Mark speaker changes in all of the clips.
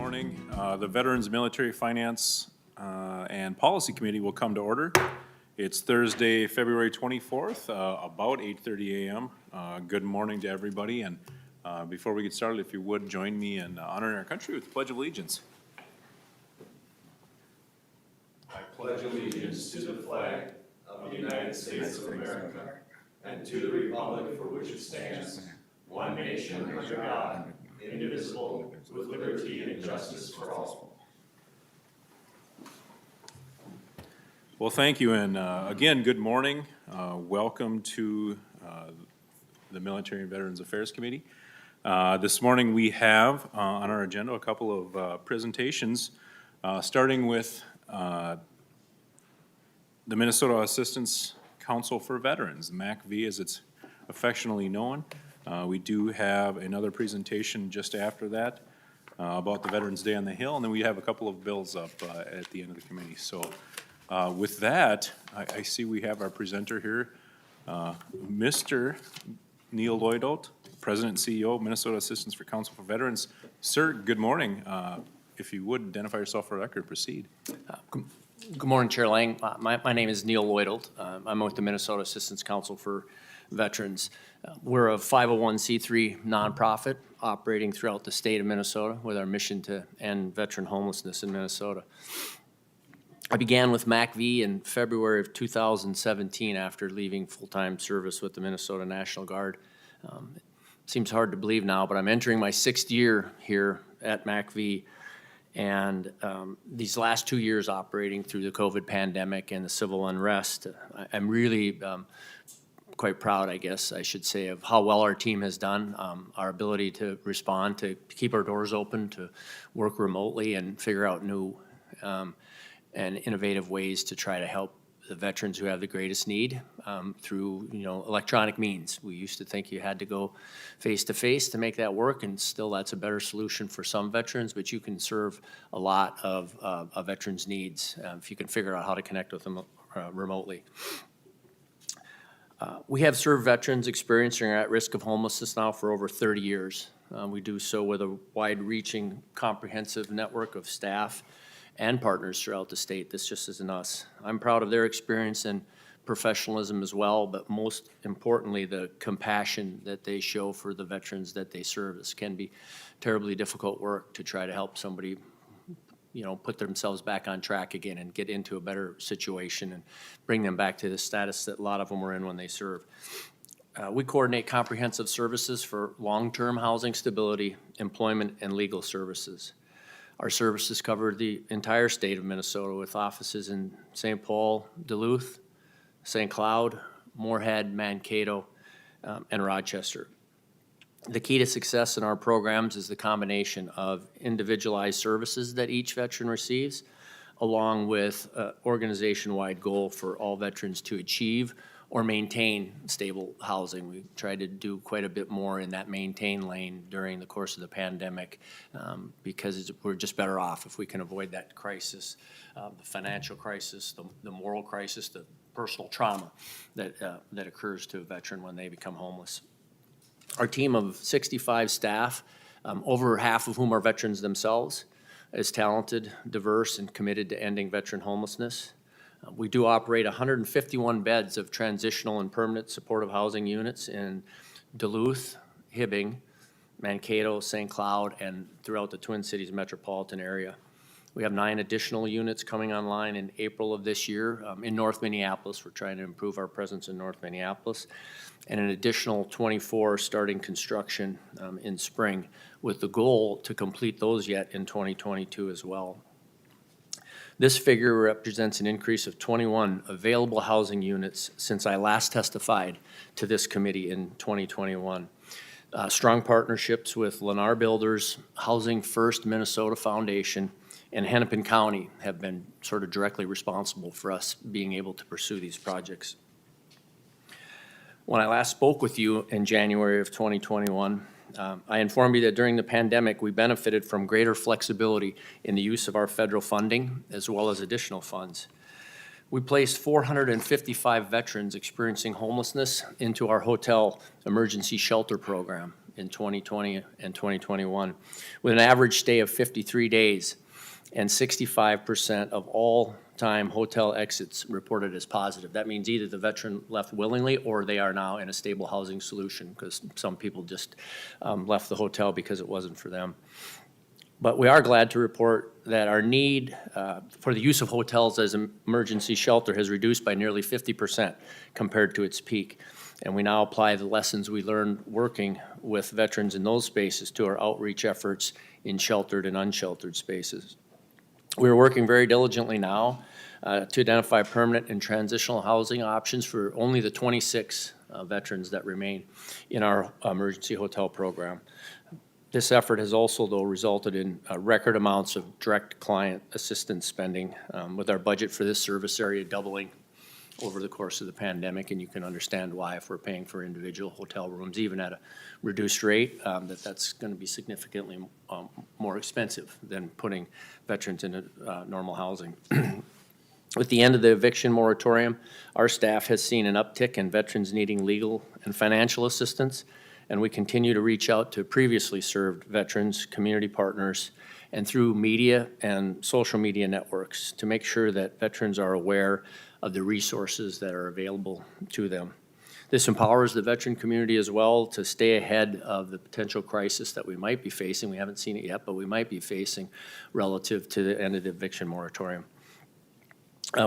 Speaker 1: morning. The Veterans Military Finance and Policy Committee will come to order. It's Thursday, February 24th, about 8:30 a.m. Good morning to everybody, and before we get started, if you would join me in honoring our country with the Pledge of Allegiance.
Speaker 2: I pledge allegiance to the flag of the United States of America and to the republic for which it stands, one nation under God, indivisible, with liberty and justice for all.
Speaker 1: Well, thank you, and again, good morning. Welcome to the Military and Veterans Affairs Committee. This morning we have on our agenda a couple of presentations, starting with the Minnesota Assistance Council for Veterans, MACV as it's affectionately known. We do have another presentation just after that about the Veterans Day on the Hill, and then we have a couple of bills up at the end of the committee. So with that, I see we have our presenter here, Mr. Sen Lloyd, President and CEO of Minnesota Assistance for Council for Veterans. Sir, good morning. If you would identify yourself for the record, proceed.
Speaker 3: Good morning, Chair Lang. My name is Sen Lloyd. I'm with the Minnesota Assistance Council for Veterans. We're a 501c3 nonprofit operating throughout the state of Minnesota with our mission to end veteran homelessness in Minnesota. I began with MACV in February of 2017 after leaving full-time service with the Minnesota National Guard. It seems hard to believe now, but I'm entering my 6th year here at MACV. And these last 2 years operating through the COVID pandemic and the civil unrest, I'm really quite proud, I guess I should say, of how well our team has done, our ability to respond, to keep our doors open, to work remotely and figure out new and innovative ways to try to help the veterans who have the greatest need through, electronic means. We used to think you had to go face-to-face to make that work, and still that's a better solution for some veterans, but you can serve a lot of a veteran's needs if you can figure out how to connect with them remotely. We have served veterans experiencing or at risk of homelessness now for over 30 years. We do so with a wide-reaching, comprehensive network of staff and partners throughout the state. This just isn't us. I'm proud of their experience and professionalism as well, but most importantly, the compassion that they show for the veterans that they serve. This can be terribly difficult work to try to help somebody, put themselves back on track again and get into a better situation and bring them back to the status that a lot of them were in when they served. We coordinate comprehensive services for long-term housing stability, employment, and legal services. Our services cover the entire state of Minnesota with offices in St. Paul, Duluth, St. Cloud, Moorhead, Mankato, and Rochester. The key to success in our programs is the combination of individualized services that each veteran receives, along with an organization-wide goal for all veterans to achieve or maintain stable housing. We tried to do quite a bit more in that maintain lane during the course of the pandemic because we're just better off if we can avoid that crisis, the financial crisis, the moral crisis, the personal trauma that occurs to a veteran when they become homeless. Our team of 65 staff, over half of whom are veterans themselves, is talented, diverse, and committed to ending veteran homelessness. We do operate 151 beds of transitional and permanent supportive housing units in Duluth, Hibbing, Mankato, St. Cloud, and throughout the Twin Cities metropolitan area. We have 9 additional units coming online in April of this year in North Minneapolis. We're trying to improve our presence in North Minneapolis, and an additional 24 starting construction in spring, with the goal to complete those yet in 2022 as well. This figure represents an increase of 21 available housing units since I last testified to this committee in 2021. Strong partnerships with Lennar Builders, Housing First Minnesota Foundation, and Hennepin County have been sort of directly responsible for us being able to pursue these projects. When I last spoke with you in January of 2021, I informed you that during the pandemic, we benefited from greater flexibility in the use of our federal funding as well as additional funds. We placed 455 veterans experiencing homelessness into our hotel emergency shelter program. in 2020 and 2021, with an average stay of 53 days and 65% of all time hotel exits reported as positive. That means either the veteran left willingly or they are now in a stable housing solution, because some people just left the hotel because it wasn't for them. But we are glad to report that our need for the use of hotels as an emergency shelter has reduced by nearly 50% compared to its peak. And we now apply the lessons we learned working with veterans in those spaces to our outreach efforts in sheltered and unsheltered spaces. We are working very diligently now to identify permanent and transitional housing options for only the 26 veterans that remain in our emergency hotel program. This effort has also, though, resulted in record amounts of direct client assistance spending, with our budget for this service area doubling over the course of the pandemic, and you can understand why, if we're paying for individual hotel rooms, even at a reduced rate, that's going to be significantly more expensive than putting veterans into normal housing. With the end of the eviction moratorium, our staff has seen an uptick in veterans needing legal and financial assistance, and we continue to reach out to previously served veterans, community partners, and through media and social media networks to make sure that veterans are aware of the resources that are available to them. This empowers the veteran community as well to stay ahead of the potential crisis that we might be facing. We haven't seen it yet, but we might be facing relative to the end of the eviction moratorium.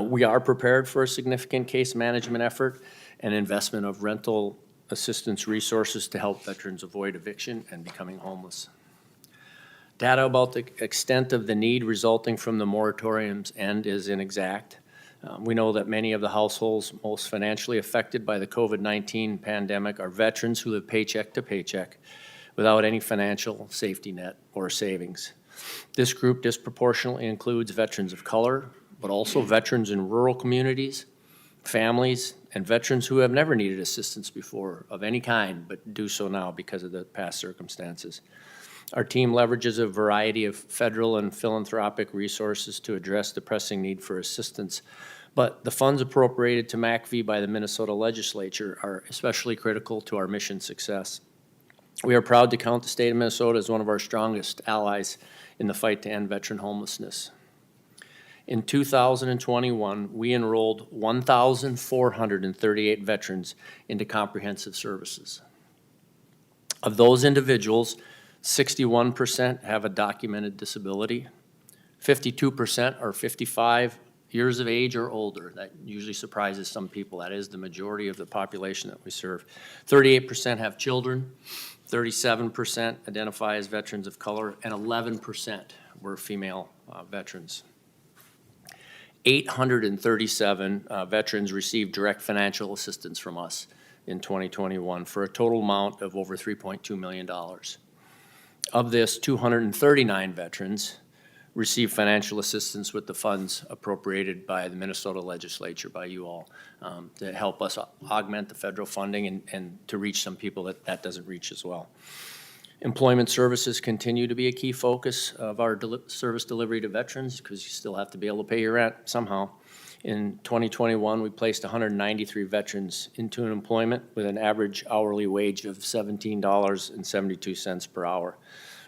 Speaker 3: We are prepared for a significant case management effort and investment of rental assistance resources to help veterans avoid eviction and becoming homeless. Data about the extent of the need resulting from the moratorium's end is inexact. We know that many of the households most financially affected by the COVID-19 pandemic are veterans who live paycheck to paycheck without any financial safety net or savings. This group disproportionately includes veterans of color, but also veterans in rural communities, families, and veterans who have never needed assistance before of any kind, but do so now because of the past circumstances. Our team leverages a variety of federal and philanthropic resources to address the pressing need for assistance, but the funds appropriated to MACV by the Minnesota legislature are especially critical to our mission success. We are proud to count the state of Minnesota as one of our strongest allies in the fight to end veteran homelessness. In 2021, we enrolled 1,438 veterans into comprehensive services. Of those individuals, 61% have a documented disability, 52% are 55 years of age or older. That usually surprises some people. That is the majority of the population that we serve. 38% have children, 37% identify as veterans of color, and 11% were female veterans. 837 veterans received direct financial assistance from us in 2021 for a total amount of over $3.2 million. Of this, 239 veterans received financial assistance with the funds appropriated by the Minnesota legislature, by you all, to help us augment the federal funding and to reach some people that doesn't reach as well. Employment services continue to be a key focus of our service delivery to veterans, because you still have to be able to pay your rent somehow. In 2021, we placed 193 veterans into employment with an average hourly wage of $17.72 per hour,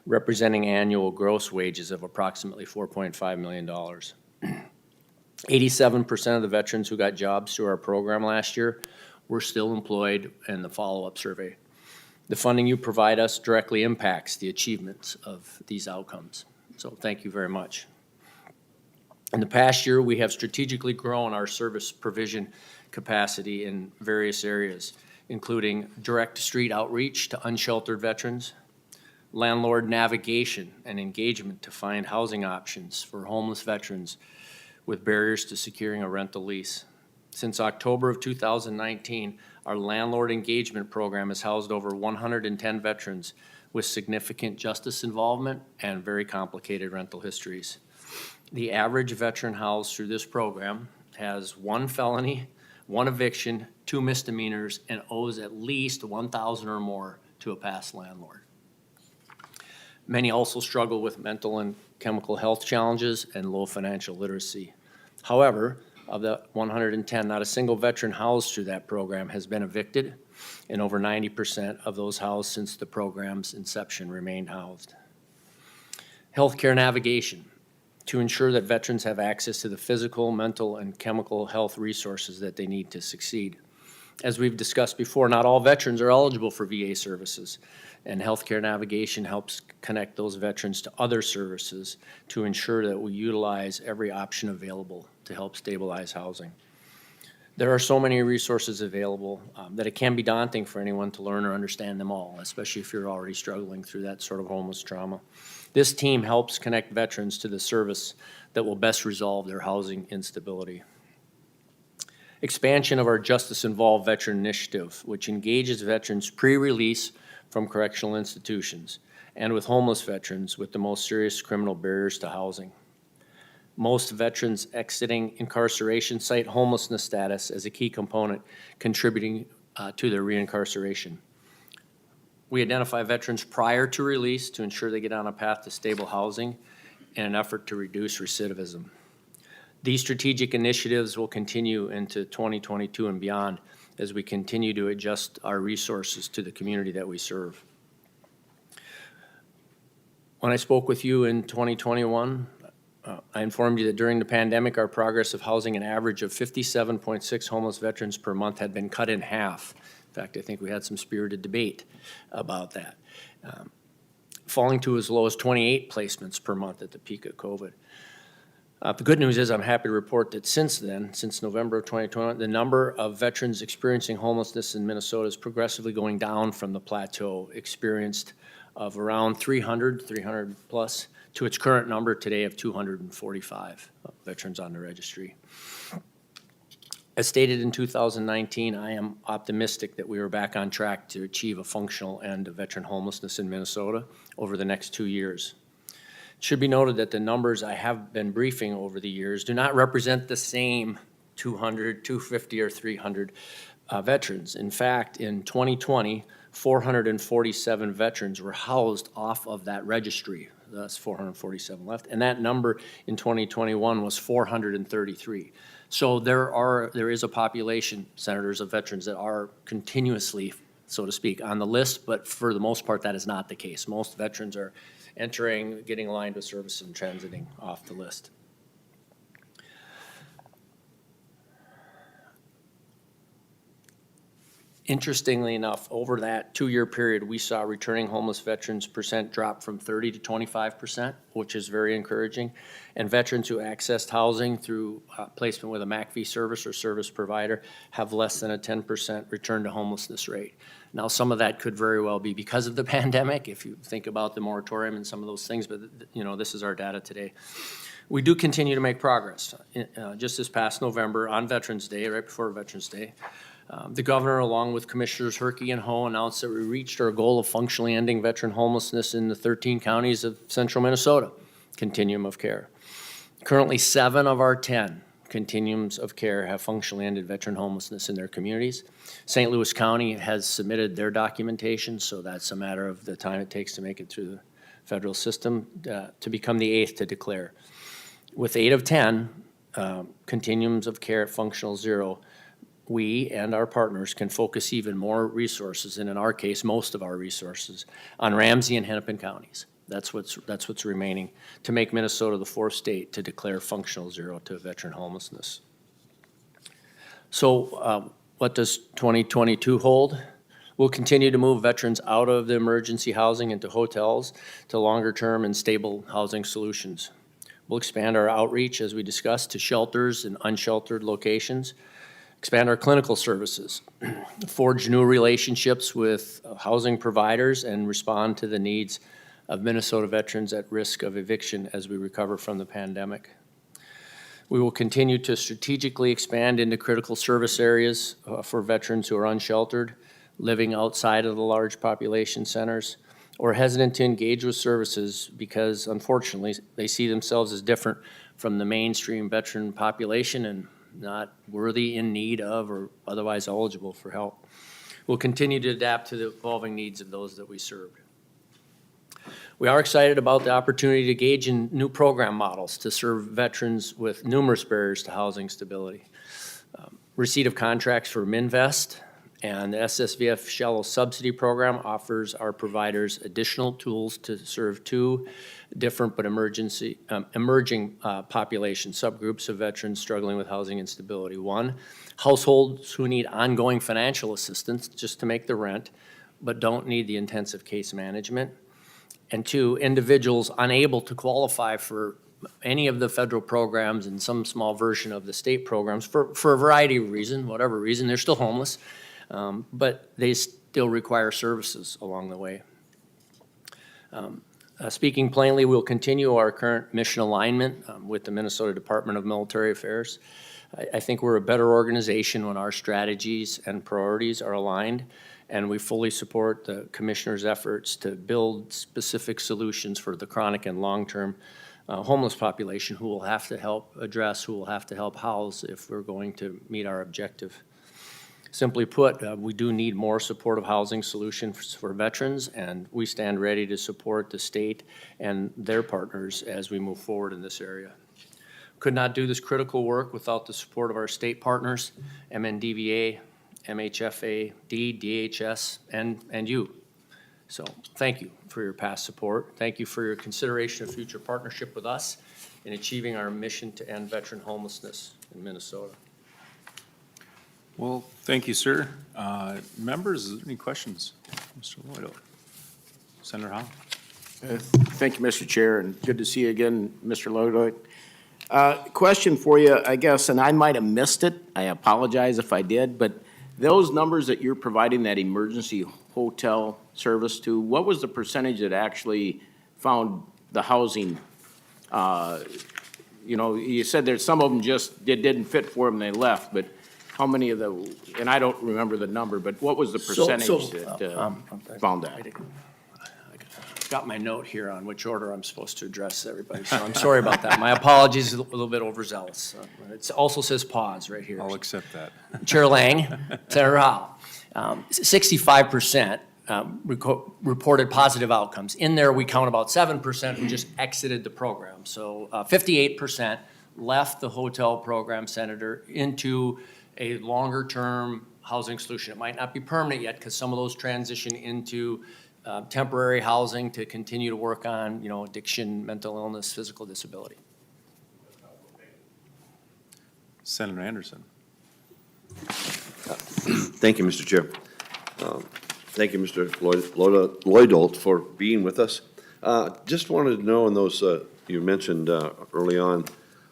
Speaker 3: representing annual gross wages of approximately $4.5 million. 87% of the veterans who got jobs through our program last year were still employed in the follow-up survey. The funding you provide us directly impacts the achievements of these outcomes. So thank you very much. In the past year, we have strategically grown our service provision capacity in various areas, including direct street outreach to unsheltered veterans, landlord navigation and engagement to find housing options for homeless veterans with barriers to securing a rental lease. Since October of 2019, our landlord engagement program has housed over 110 veterans with significant justice involvement and very complicated rental histories. The average veteran housed through this program has 1 felony, 1 eviction, 2 misdemeanors, and owes at least $1,000 or more to a past landlord. Many also struggle with mental and chemical health challenges and low financial literacy. However, Of the 110, not a single veteran housed through that program has been evicted, and over 90% of those housed since the program's inception remained housed. Healthcare navigation, to ensure that veterans have access to the physical, mental, and chemical health resources that they need to succeed. As we've discussed before, not all veterans are eligible for VA services, and healthcare navigation helps connect those veterans to other services to ensure that we utilize every option available to help stabilize housing. There are so many resources available that it can be daunting for anyone to learn or understand them all, especially if you're already struggling through that sort of homeless trauma. This team helps connect veterans to the service that will best resolve their housing instability. Expansion of our Justice Involved Veteran Initiative, which engages veterans pre-release from correctional institutions and with homeless veterans with the most serious criminal barriers to housing. Most veterans exiting incarceration cite homelessness status as a key component contributing to their reincarceration. We identify veterans prior to release to ensure they get on a path to stable housing in an effort to reduce recidivism. These strategic initiatives will continue into 2022 and beyond as we continue to adjust our resources to the community that we serve. When I spoke with you in 2021, I informed you that during the pandemic, our progress of housing an average of 57.6 homeless veterans per month had been cut in half. In fact, I think we had some spirited debate about that, falling to as low as 28 placements per month at the peak of COVID. The good news is I'm happy to report that since then, since November of 2021, the number of veterans experiencing homelessness in Minnesota is progressively going down from the plateau experienced of around 300 plus, to its current number today of 245 veterans on the registry. As stated in 2019, I am optimistic that we are back on track to achieve a functional end of veteran homelessness in Minnesota over the next 2 years. It should be noted that the numbers I have been briefing over the years do not represent the same 200, 250, or 300 veterans. In fact, in 2020, 447 veterans were housed off of that registry. Thus 447 left, and that number in 2021 was 433. So there is a population, senators, of veterans that are continuously, so to speak, on the list, but for the most part that is not the case. Most veterans are entering, getting aligned with service, and transiting off the list. Interestingly enough, over that 2-year period, we saw returning homeless veterans percent drop from 30 to 25%, which is very encouraging. And veterans who accessed housing through placement with a MACV service or service provider have less than a 10% return to homelessness rate. Now, some of that could very well be because of the pandemic, if you think about the moratorium and some of those things, but you know, this is our data today. We do continue to make progress. Just this past November, on Veterans Day, right before Veterans Day, the governor, along with Commissioners Herkey and Howe, announced that we reached our goal of functionally ending veteran homelessness in the 13 counties of central Minnesota, continuum of care. Currently, 7 of our 10 continuums of care have functionally ended veteran homelessness in their communities. St. Louis County has submitted their documentation, so that's a matter of the time it takes to make it through the federal system to become the 8th to declare. With 8 of 10 continuums of care at functional zero, we and our partners can focus even more resources, and in our case, most of our resources, on Ramsey and Hennepin counties. That's what's remaining to make Minnesota the 4th state to declare functional zero to veteran homelessness. So what does 2022 hold? We'll continue to move veterans out of the emergency housing into hotels to longer-term and stable housing solutions. We'll expand our outreach, as we discussed, to shelters and unsheltered locations, expand our clinical services, forge new relationships with housing providers, and respond to the needs of Minnesota veterans at risk of eviction as we recover from the pandemic. We will continue to strategically expand into critical service areas for veterans who are unsheltered, living outside of the large population centers, or hesitant to engage with services because, unfortunately, they see themselves as different from the mainstream veteran population and not worthy, in need of, or otherwise eligible for help. We'll continue to adapt to the evolving needs of those that we serve. We are excited about the opportunity to engage in new program models to serve veterans with numerous barriers to housing stability. Receipt of contracts for Minvest and the SSVF Shallow Subsidy Program offers our providers additional tools to serve two different but emerging population subgroups of veterans struggling with housing instability. One, households who need ongoing financial assistance just to make the rent, but don't need the intensive case management. And two, individuals unable to qualify for any of the federal programs and some small version of the state programs for a variety of reasons, whatever reason, they're still homeless, but they still require services along the way. Speaking plainly, we'll continue our current mission alignment with the Minnesota Department of Military Affairs. I think we're a better organization when our strategies and priorities are aligned, and we fully support the Commissioner's efforts to build specific solutions for the chronic and long-term homeless population who will have to help address, who will have to help house if we're going to meet our objective. Simply put, we do need more supportive housing solutions for veterans, and we stand ready to support the state and their partners as we move forward in this area. Could not do this critical work without the support of our state partners, MNDVA, MHFA, DHS, and you. So thank you for your past support. Thank you for your consideration of future partnership with us in achieving our mission to end veteran homelessness in Minnesota.
Speaker 1: Well, thank you, sir. Members, is there any questions? Mr. Lloyd? Senator Howe?
Speaker 4: Thank you, Mr. Chair, and good to see you again, Mr. Lloyd. Question for you, I guess, and I might have missed it. I apologize if I did, but those numbers that you're providing that emergency hotel service to, what was the percentage that actually found the housing? You know, you said there's some of them just didn't fit for them, they left, but how many of the, and I don't remember the number, but what was the percentage that found that?
Speaker 3: Got my note here on which order I'm supposed to address everybody, so I'm sorry about that. My apologies, a little bit overzealous. It also says pause right here.
Speaker 1: I'll accept that.
Speaker 3: Chair Lang, Senator Howe, 65% reported positive outcomes. In there, we count about 7% who just exited the program. So 58% left the hotel program, Senator, into a longer-term housing solution. It might not be permanent yet because some of those transition into temporary housing to continue to work on, you know, addiction, mental illness, physical disability.
Speaker 1: Senator Anderson.
Speaker 5: Thank you, Mr. Chair. Thank you, Mr. Lloyd for being with us. Just wanted to know in those, you mentioned early on,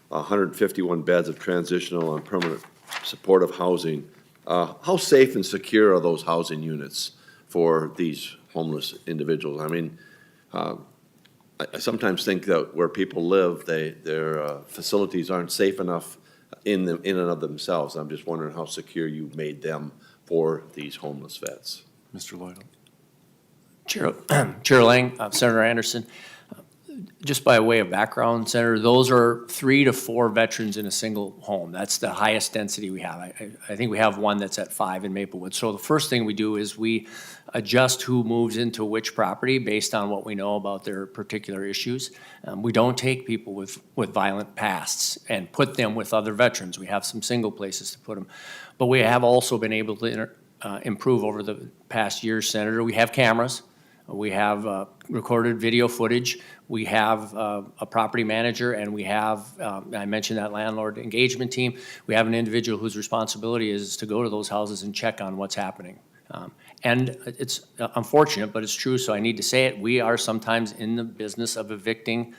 Speaker 5: 151 beds of transitional and permanent supportive housing. How safe and secure are those housing units for these homeless individuals? I mean, I sometimes think that where people live, their facilities aren't safe enough in and of themselves. I'm just wondering how secure you made them for these homeless vets.
Speaker 1: Mr. Lloyd.
Speaker 3: Chair Lang, Senator Anderson, just by way of background, Senator, those are 3 to 4 veterans in a single home. That's the highest density we have. I think we have one that's at 5 in Maplewood. So the first thing we do is we adjust who moves into which property based on what we know about their particular issues. We don't take people with violent pasts and put them with other veterans. We have some single places to put them. But we have also been able to improve over the past years, Senator. We have cameras. We have recorded video footage. We have a property manager, and we have, I mentioned that landlord engagement team. We have an individual whose responsibility is to go to those houses and check on what's happening. And it's unfortunate, but it's true, so I need to say it. We are sometimes in the business of evicting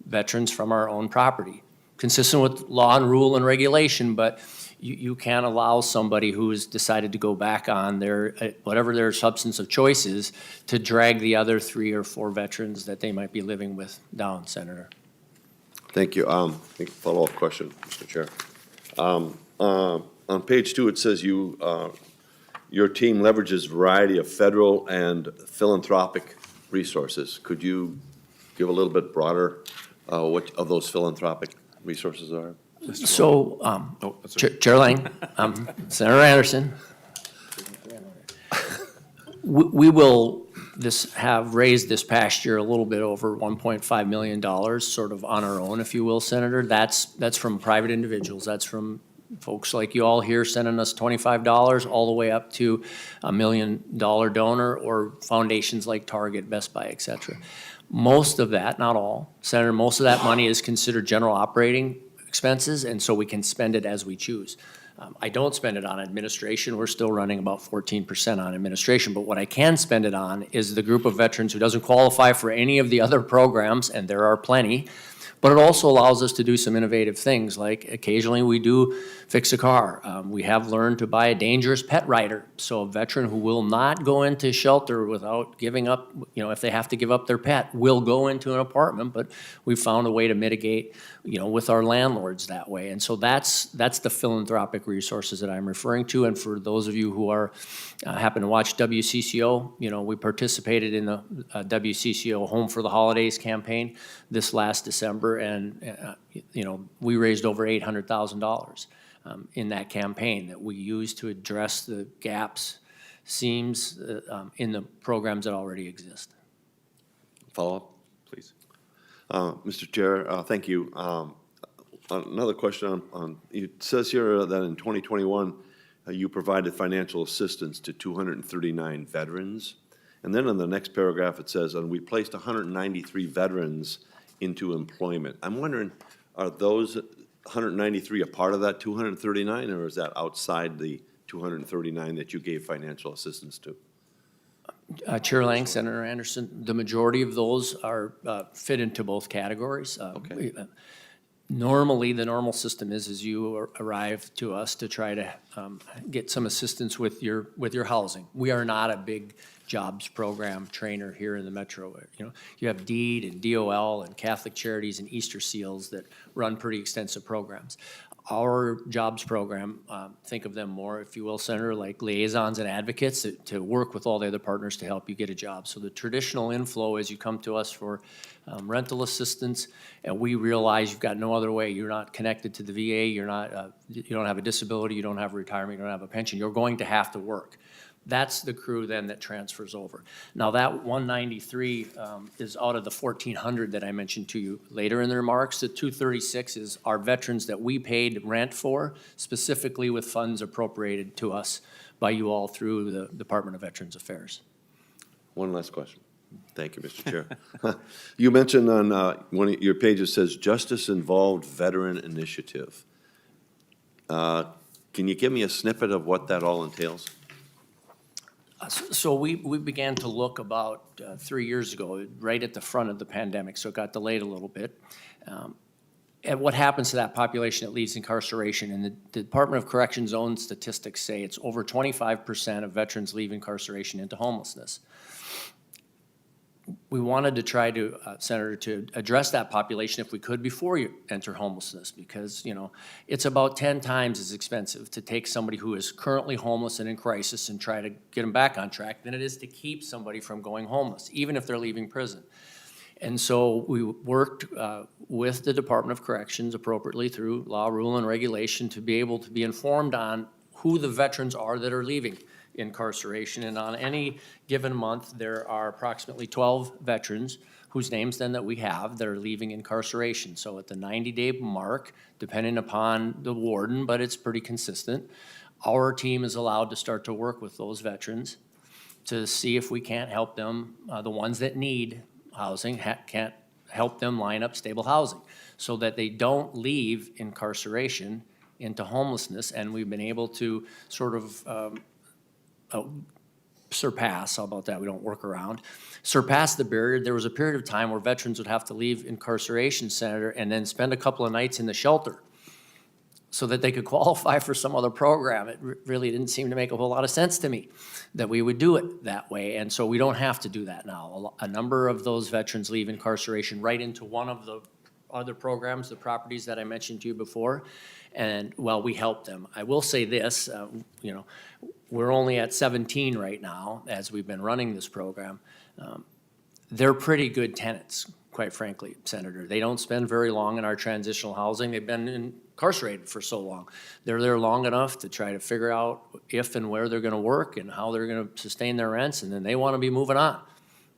Speaker 3: veterans from our own property, consistent with law and rule and regulation, but you can't allow somebody who's decided to go back on their, whatever their substance of choice is, to drag the other 3 or 4 veterans that they might be living with down, Senator.
Speaker 5: Thank you. Follow-up question, Mr. Chair. On page 2, it says your team leverages a variety of federal and philanthropic resources. Could you give a little bit broader what of those philanthropic resources are?
Speaker 3: So, Chair Lang, Senator Anderson, we will have raised this past year a little bit over $1.5 million, sort of on our own, if you will, Senator. That's from private individuals. That's from folks like you all here sending us $25 all the way up to $1 million donor, or foundations like Target, Best Buy, et cetera. Most of that, not all, Senator, most of that money is considered general operating expenses, and so we can spend it as we choose. I don't spend it on administration. We're still running about 14% on administration, but what I can spend it on is the group of veterans who doesn't qualify for any of the other programs, and there are plenty. But it also allows us to do some innovative things, like occasionally we do fix a car. We have learned to buy a dangerous pet rider, so a veteran who will not go into shelter without giving up, if they have to give up their pet, will go into an apartment, but we've found a way to mitigate, with our landlords that way. And so that's the philanthropic resources that I'm referring to. And for those of you who are happen to watch WCCO, we participated in the WCCO Home for the Holidays campaign this last December, and we raised over $800,000 in that campaign that we used to address the gaps, seams in the programs that already exist.
Speaker 5: Follow-up?
Speaker 1: Please.
Speaker 5: Mr. Chair, thank you. Another question on, it says here that in 2021, you provided financial assistance to 239 veterans. And then in the next paragraph, it says, and we placed 193 veterans into employment. I'm wondering, are those 193 a part of that 239, or is that outside the 239 that you gave financial assistance to?
Speaker 3: Chair Lang, Senator Anderson, the majority of those are fit into both categories.
Speaker 5: Okay.
Speaker 3: Normally, the normal system is you arrive to us to try to get some assistance with your housing. We are not a big jobs program trainer here in the metro. You have DEED and DOL and Catholic Charities and Easter Seals that run pretty extensive programs. Our jobs program, think of them more, if you will, Senator, like liaisons and advocates to work with all the other partners to help you get a job. So the traditional inflow is you come to us for rental assistance, and we realize you've got no other way. You're not connected to the VA. You don't have a disability. You don't have a retirement. You don't have a pension. You're going to have to work. That's the crew then that transfers over. Now that 193 is out of the 1,400 that I mentioned to you later in the remarks. The 236 is our veterans that we paid rent for, specifically with funds appropriated to us by you all through the Department of Veterans Affairs.
Speaker 5: One last question. Thank you, Mr. Chair. You mentioned on one of your pages says Justice-Involved Veteran Initiative. Can you give me a snippet of what that all entails?
Speaker 3: So we began to look about 3 years ago, right at the front of the pandemic, so it got delayed a little bit, at what happens to that population that leaves incarceration. And the Department of Corrections' own statistics say it's over 25% of veterans leave incarceration into homelessness. We wanted to try to, Senator, to address that population if we could before you enter homelessness, because, it's about 10 times as expensive to take somebody who is currently homeless and in crisis and try to get them back on track than it is to keep somebody from going homeless, even if they're leaving prison. And so we worked with the Department of Corrections appropriately through law, rule, and regulation to be able to be informed on who the veterans are that are leaving incarceration. And on any given month, there are approximately 12 veterans whose names then that we have that are leaving incarceration. So at the 90-day mark, depending upon the warden, but it's pretty consistent, our team is allowed to start to work with those veterans to see if we can't help them, the ones that need housing, can't help them line up stable housing so that they don't leave incarceration into homelessness. And we've been able to sort of surpass, how about that, we don't work around, surpass the barrier. There was a period of time where veterans would have to leave incarceration, Senator, and then spend a couple of nights in the shelter so that they could qualify for some other program. It really didn't seem to make a whole lot of sense to me that we would do it that way, and so we don't have to do that now. A number of those veterans leave incarceration right into one of the other programs, the properties that I mentioned to you before, and well, we help them. I will say this, we're only at 17 right now as we've been running this program. They're pretty good tenants, quite frankly, Senator. They don't spend very long in our transitional housing. They've been incarcerated for so long. They're there long enough to try to figure out if and where they're gonna work and how they're gonna sustain their rents, and then they wanna be moving on.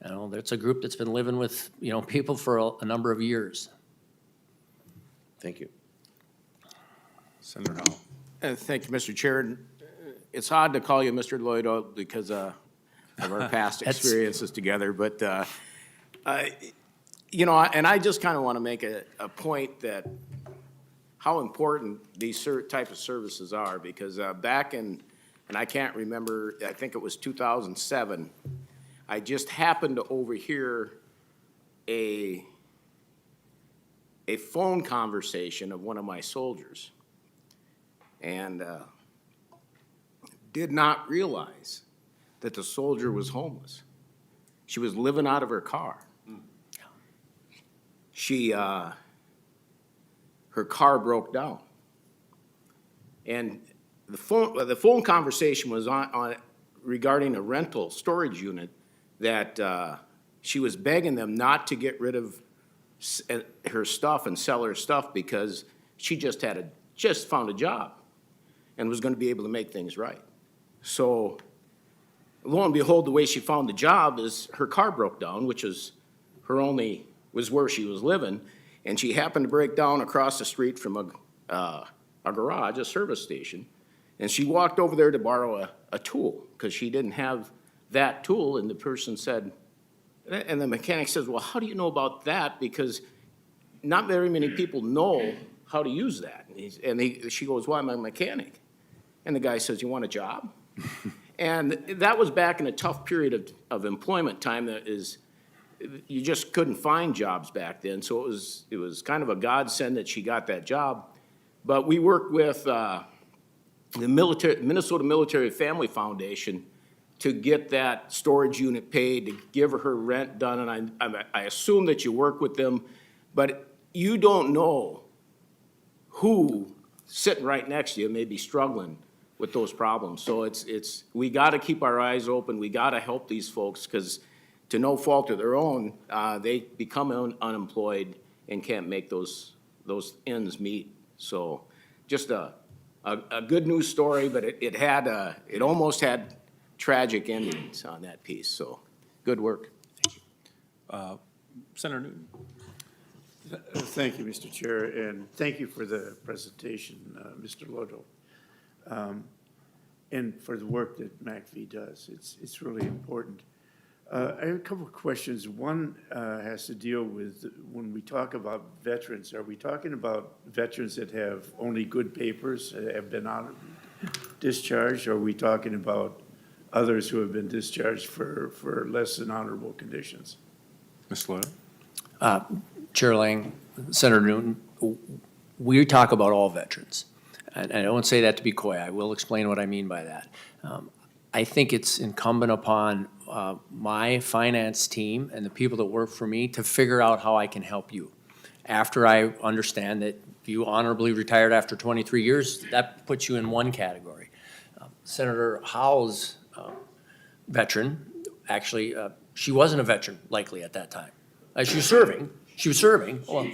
Speaker 3: You know, it's a group that's been living with, you know, people for a number of years.
Speaker 5: Thank you.
Speaker 1: Senator Howe.
Speaker 4: Thank you, Mr. Chair. It's odd to call you Mr. Lloyd because of our past
Speaker 3: That's-
Speaker 4: experiences together, but, you know, and I just kind of want to make a point that how important these type of services are, because back in, and I can't remember, I think it was 2007, I just happened to overhear a phone conversation of one of my soldiers, and did not realize that the soldier was homeless. She was living out of her car. Her car broke down. And the phone conversation was on regarding a rental storage unit that she was begging them not to get rid of her stuff and sell her stuff because she just found a job and was going to be able to make things right. So lo and behold, the way she found the job is her car broke down, which was was where she was living, and she happened to break down across the street from a garage, a service station, and she walked over there to borrow a tool because she didn't have that tool, and the person said, and the mechanic says, well, how do you know about that? Because not very many people know how to use that. She goes, well, I'm a mechanic. And the guy says, you want a job? And that was back in a tough period of employment time that is, you just couldn't find jobs back then. So it was kind of a godsend that she got that job. But we worked with the Minnesota Military Family Foundation to get that storage unit paid, to give her rent done, and I assume that you work with them, but you don't know who sitting right next to you may be struggling with those problems. So we gotta keep our eyes open, we gotta help these folks, because to no fault of their own, they become unemployed and can't make those ends meet. So just a good news story, but it almost had tragic endings on that piece, so good work.
Speaker 1: Senator Newton.
Speaker 6: Thank you, Mr. Chair, and thank you for the presentation, Mr. Lodo, and for the work that MACV does. It's really important. I have a couple of questions. One has to deal with when we talk about veterans, are we talking about veterans that have only good papers, have been out of discharge, or are we talking about others who have been discharged for less than honorable conditions?
Speaker 1: Ms. Lloyd.
Speaker 3: Chair Lang, Senator Newton, we talk about all veterans. And I don't say that to be coy. I will explain what I mean by that. I think it's incumbent upon my finance team and the people that work for me to figure out how I can help you. After I understand that you honorably retired after 23 years, that puts you in one category. Senator Howe's veteran, actually, she wasn't a veteran likely at that time. She was serving. Well,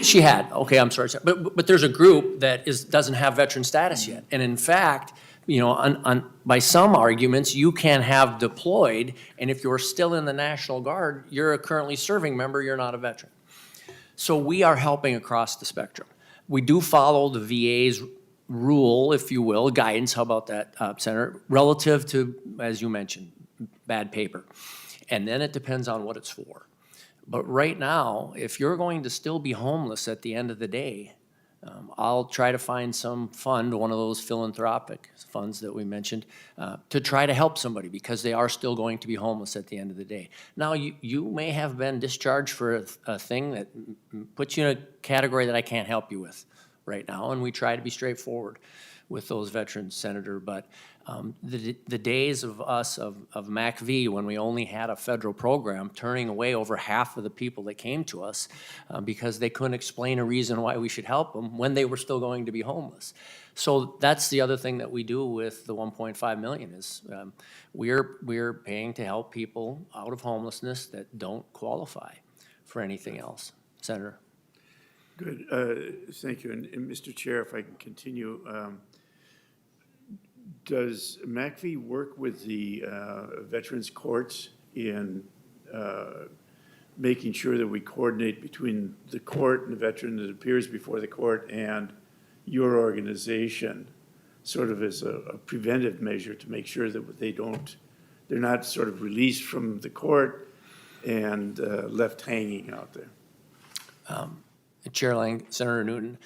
Speaker 3: she had, okay, I'm sorry. But there's a group that doesn't have veteran status yet. And in fact, you know, by some arguments, you can have deployed, and if you're still in the National Guard, you're a currently serving member, you're not a veteran. So we are helping across the spectrum. We do follow the VA's rule, if you will, guidance, how about that, Senator, relative to, as you mentioned, bad paper. And then it depends on what it's for. But right now, if you're going to still be homeless at the end of the day, I'll try to find some fund, one of those philanthropic funds that we mentioned, to try to help somebody because they are still going to be homeless at the end of the day. Now, you may have been discharged for a thing that puts you in a category that I can't help you with right now, and we try to be straightforward with those veterans, Senator. But the days of us, of MACV, when we only had a federal program, turning away over half of the people that came to us because they couldn't explain a reason why we should help them when they were still going to be homeless. So that's the other thing that we do with the 1.5 million is we're paying to help people out of homelessness that don't qualify for anything else. Senator.
Speaker 6: Good, thank you. And Mr. Chair, if I can continue, does MACV work with the veterans courts in making sure that we coordinate between the court and the veteran that appears before the court and your organization, sort of as a preventive measure to make sure that they're not sort of released from the court and left hanging out there.
Speaker 3: Chair Lang, Senator Newton,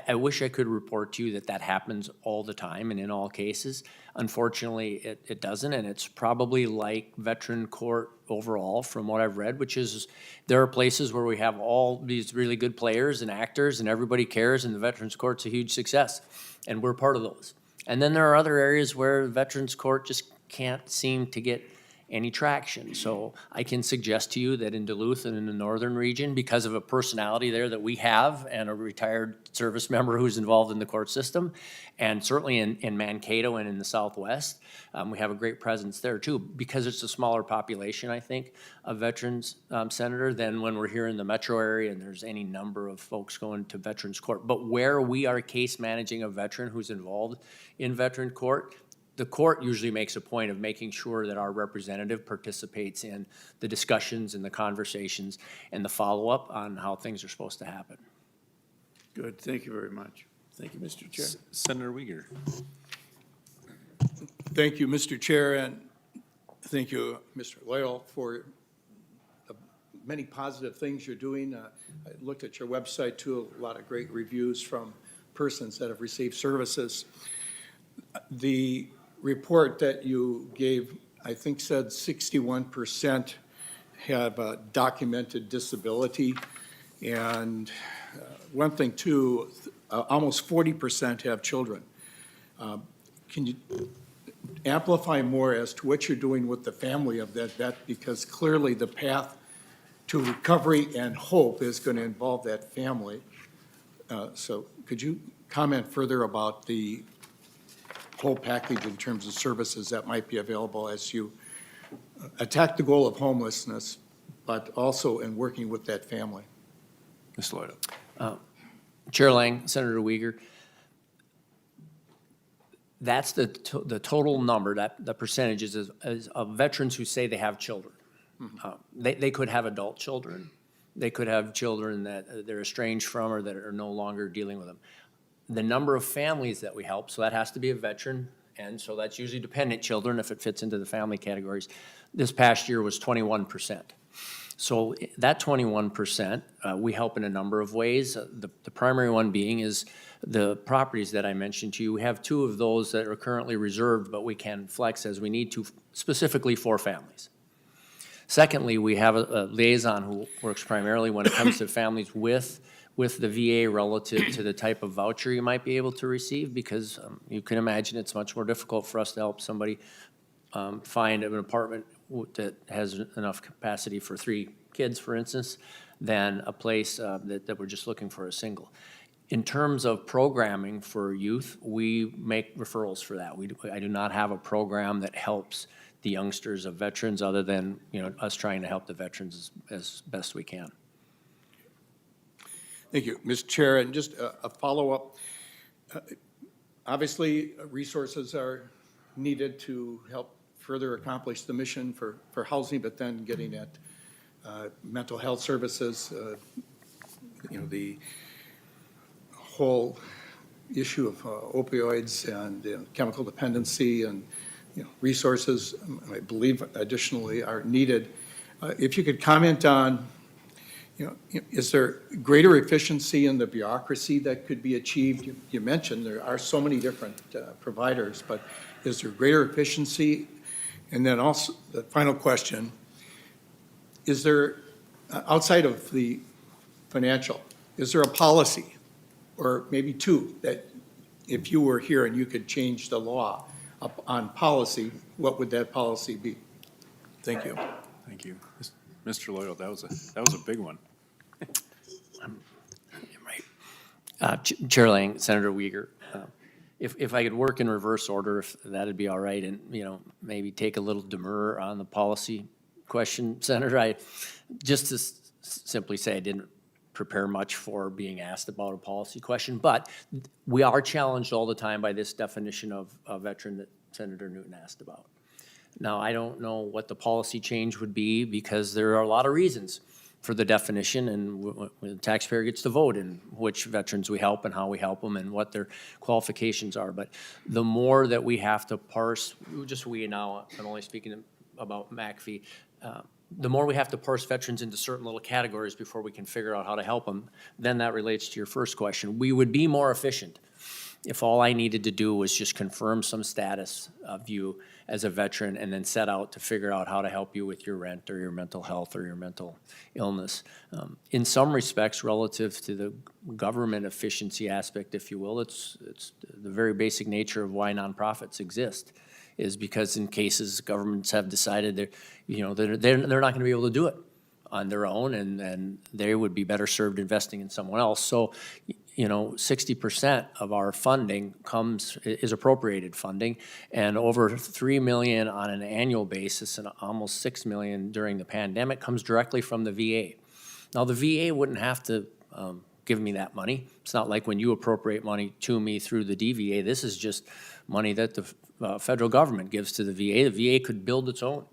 Speaker 3: I wish I could report to you that that happens all the time and in all cases. Unfortunately, it doesn't, and it's probably like veteran court overall from what I've read, which is there are places where we have all these really good players and actors and everybody cares and the Veterans Court's a huge success, and we're part of those. And then there are other areas where the Veterans Court just can't seem to get any traction. So I can suggest to you that in Duluth and in the northern region, because of a personality there that we have and a retired service member who's involved in the court system, and certainly in Mankato and in the Southwest, we have a great presence there too, because it's a smaller population, I think, of veterans, Senator, than when we're here in the metro area and there's any number of folks going to Veterans Court. But where we are case managing a veteran who's involved in veteran court, the court usually makes a point of making sure that our representative participates in the discussions and the conversations and the follow-up on how things are supposed to happen.
Speaker 6: Good, thank you very much. Thank you, Mr. Chair.
Speaker 1: Senator Wiegers.
Speaker 7: Thank you, Mr. Chair, and thank you, Mr. Loyal, for the many positive things you're doing. I looked at your website, too, a lot of great reviews from persons that have received services. The report that you gave, I think, said 61% have a documented disability. And one thing, too, almost 40% have children. Can you amplify more as to what you're doing with the family of that vet? Because clearly the path to recovery and hope is going to involve that family. So could you comment further about the whole package in terms of services that might be available as you attack the goal of homelessness, but also in working with that family?
Speaker 1: Ms. Lloyd.
Speaker 3: Chair Lang, Senator Wiegers, that's the total number, the percentages is of veterans who say they have children. They could have adult children. They could have children that they're estranged from or that are no longer dealing with them. The number of families that we help, so that has to be a veteran, and so that's usually dependent children if it fits into the family categories. This past year was 21%. So that 21%, we help in a number of ways. The primary one being is the properties that I mentioned to you. We have 2 of those that are currently reserved, but we can flex as we need to, specifically for families. Secondly, we have a liaison who works primarily when it comes to families with the VA relative to the type of voucher you might be able to receive, because you can imagine it's much more difficult for us to help somebody find an apartment that has enough capacity for 3 kids, for instance, than a place that we're just looking for a single. In terms of programming for youth, we make referrals for that. I do not have a program that helps the youngsters of veterans other than, us trying to help the veterans as best we can.
Speaker 7: Thank you, Mr. Chair, and just a follow-up. Obviously, resources are needed to help further accomplish the mission for housing, but then getting at mental health services, the whole issue of opioids and chemical dependency and resources, I believe additionally are needed. If you could comment on, is there greater efficiency in the bureaucracy that could be achieved? You mentioned there are so many different providers, but is there greater efficiency? And then also, the final question, is there, outside of the financial, is there a policy, or maybe 2, that if you were here and you could change the law on policy, what would that policy be? Thank you.
Speaker 1: Thank you. Mr. Lloyd, that was a big one.
Speaker 3: Right. Chair Lang, Senator Wiegers, if I could work in reverse order, if that'd be all right, and, maybe take a little demur on the policy question, Senator, just to simply say I didn't prepare much for being asked about a policy question, but we are challenged all the time by this definition of a veteran that Senator Newton asked about. Now, I don't know what the policy change would be because there are a lot of reasons for the definition, and the taxpayer gets to vote in which veterans we help and how we help them and what their qualifications are. But the more that we have to parse, just we now, I'm only speaking about MACV, the more we have to parse veterans into certain little categories before we can figure out how to help them, then that relates to your first question. We would be more efficient if all I needed to do was just confirm some status of you as a veteran and then set out to figure out how to help you with your rent or your mental health or your mental illness. In some respects, relative to the government efficiency aspect, if you will, it's the very basic nature of why nonprofits exist, is because in cases governments have decided they're not gonna be able to do it on their own, and they would be better served investing in someone else. So, 60% of our funding is appropriated funding, and over 3 million on an annual basis and almost 6 million during the pandemic comes directly from the VA. Now, the VA wouldn't have to give me that money. It's not like when you appropriate money to me through the DVA. This is just money that the federal government gives to the VA. The VA could build its own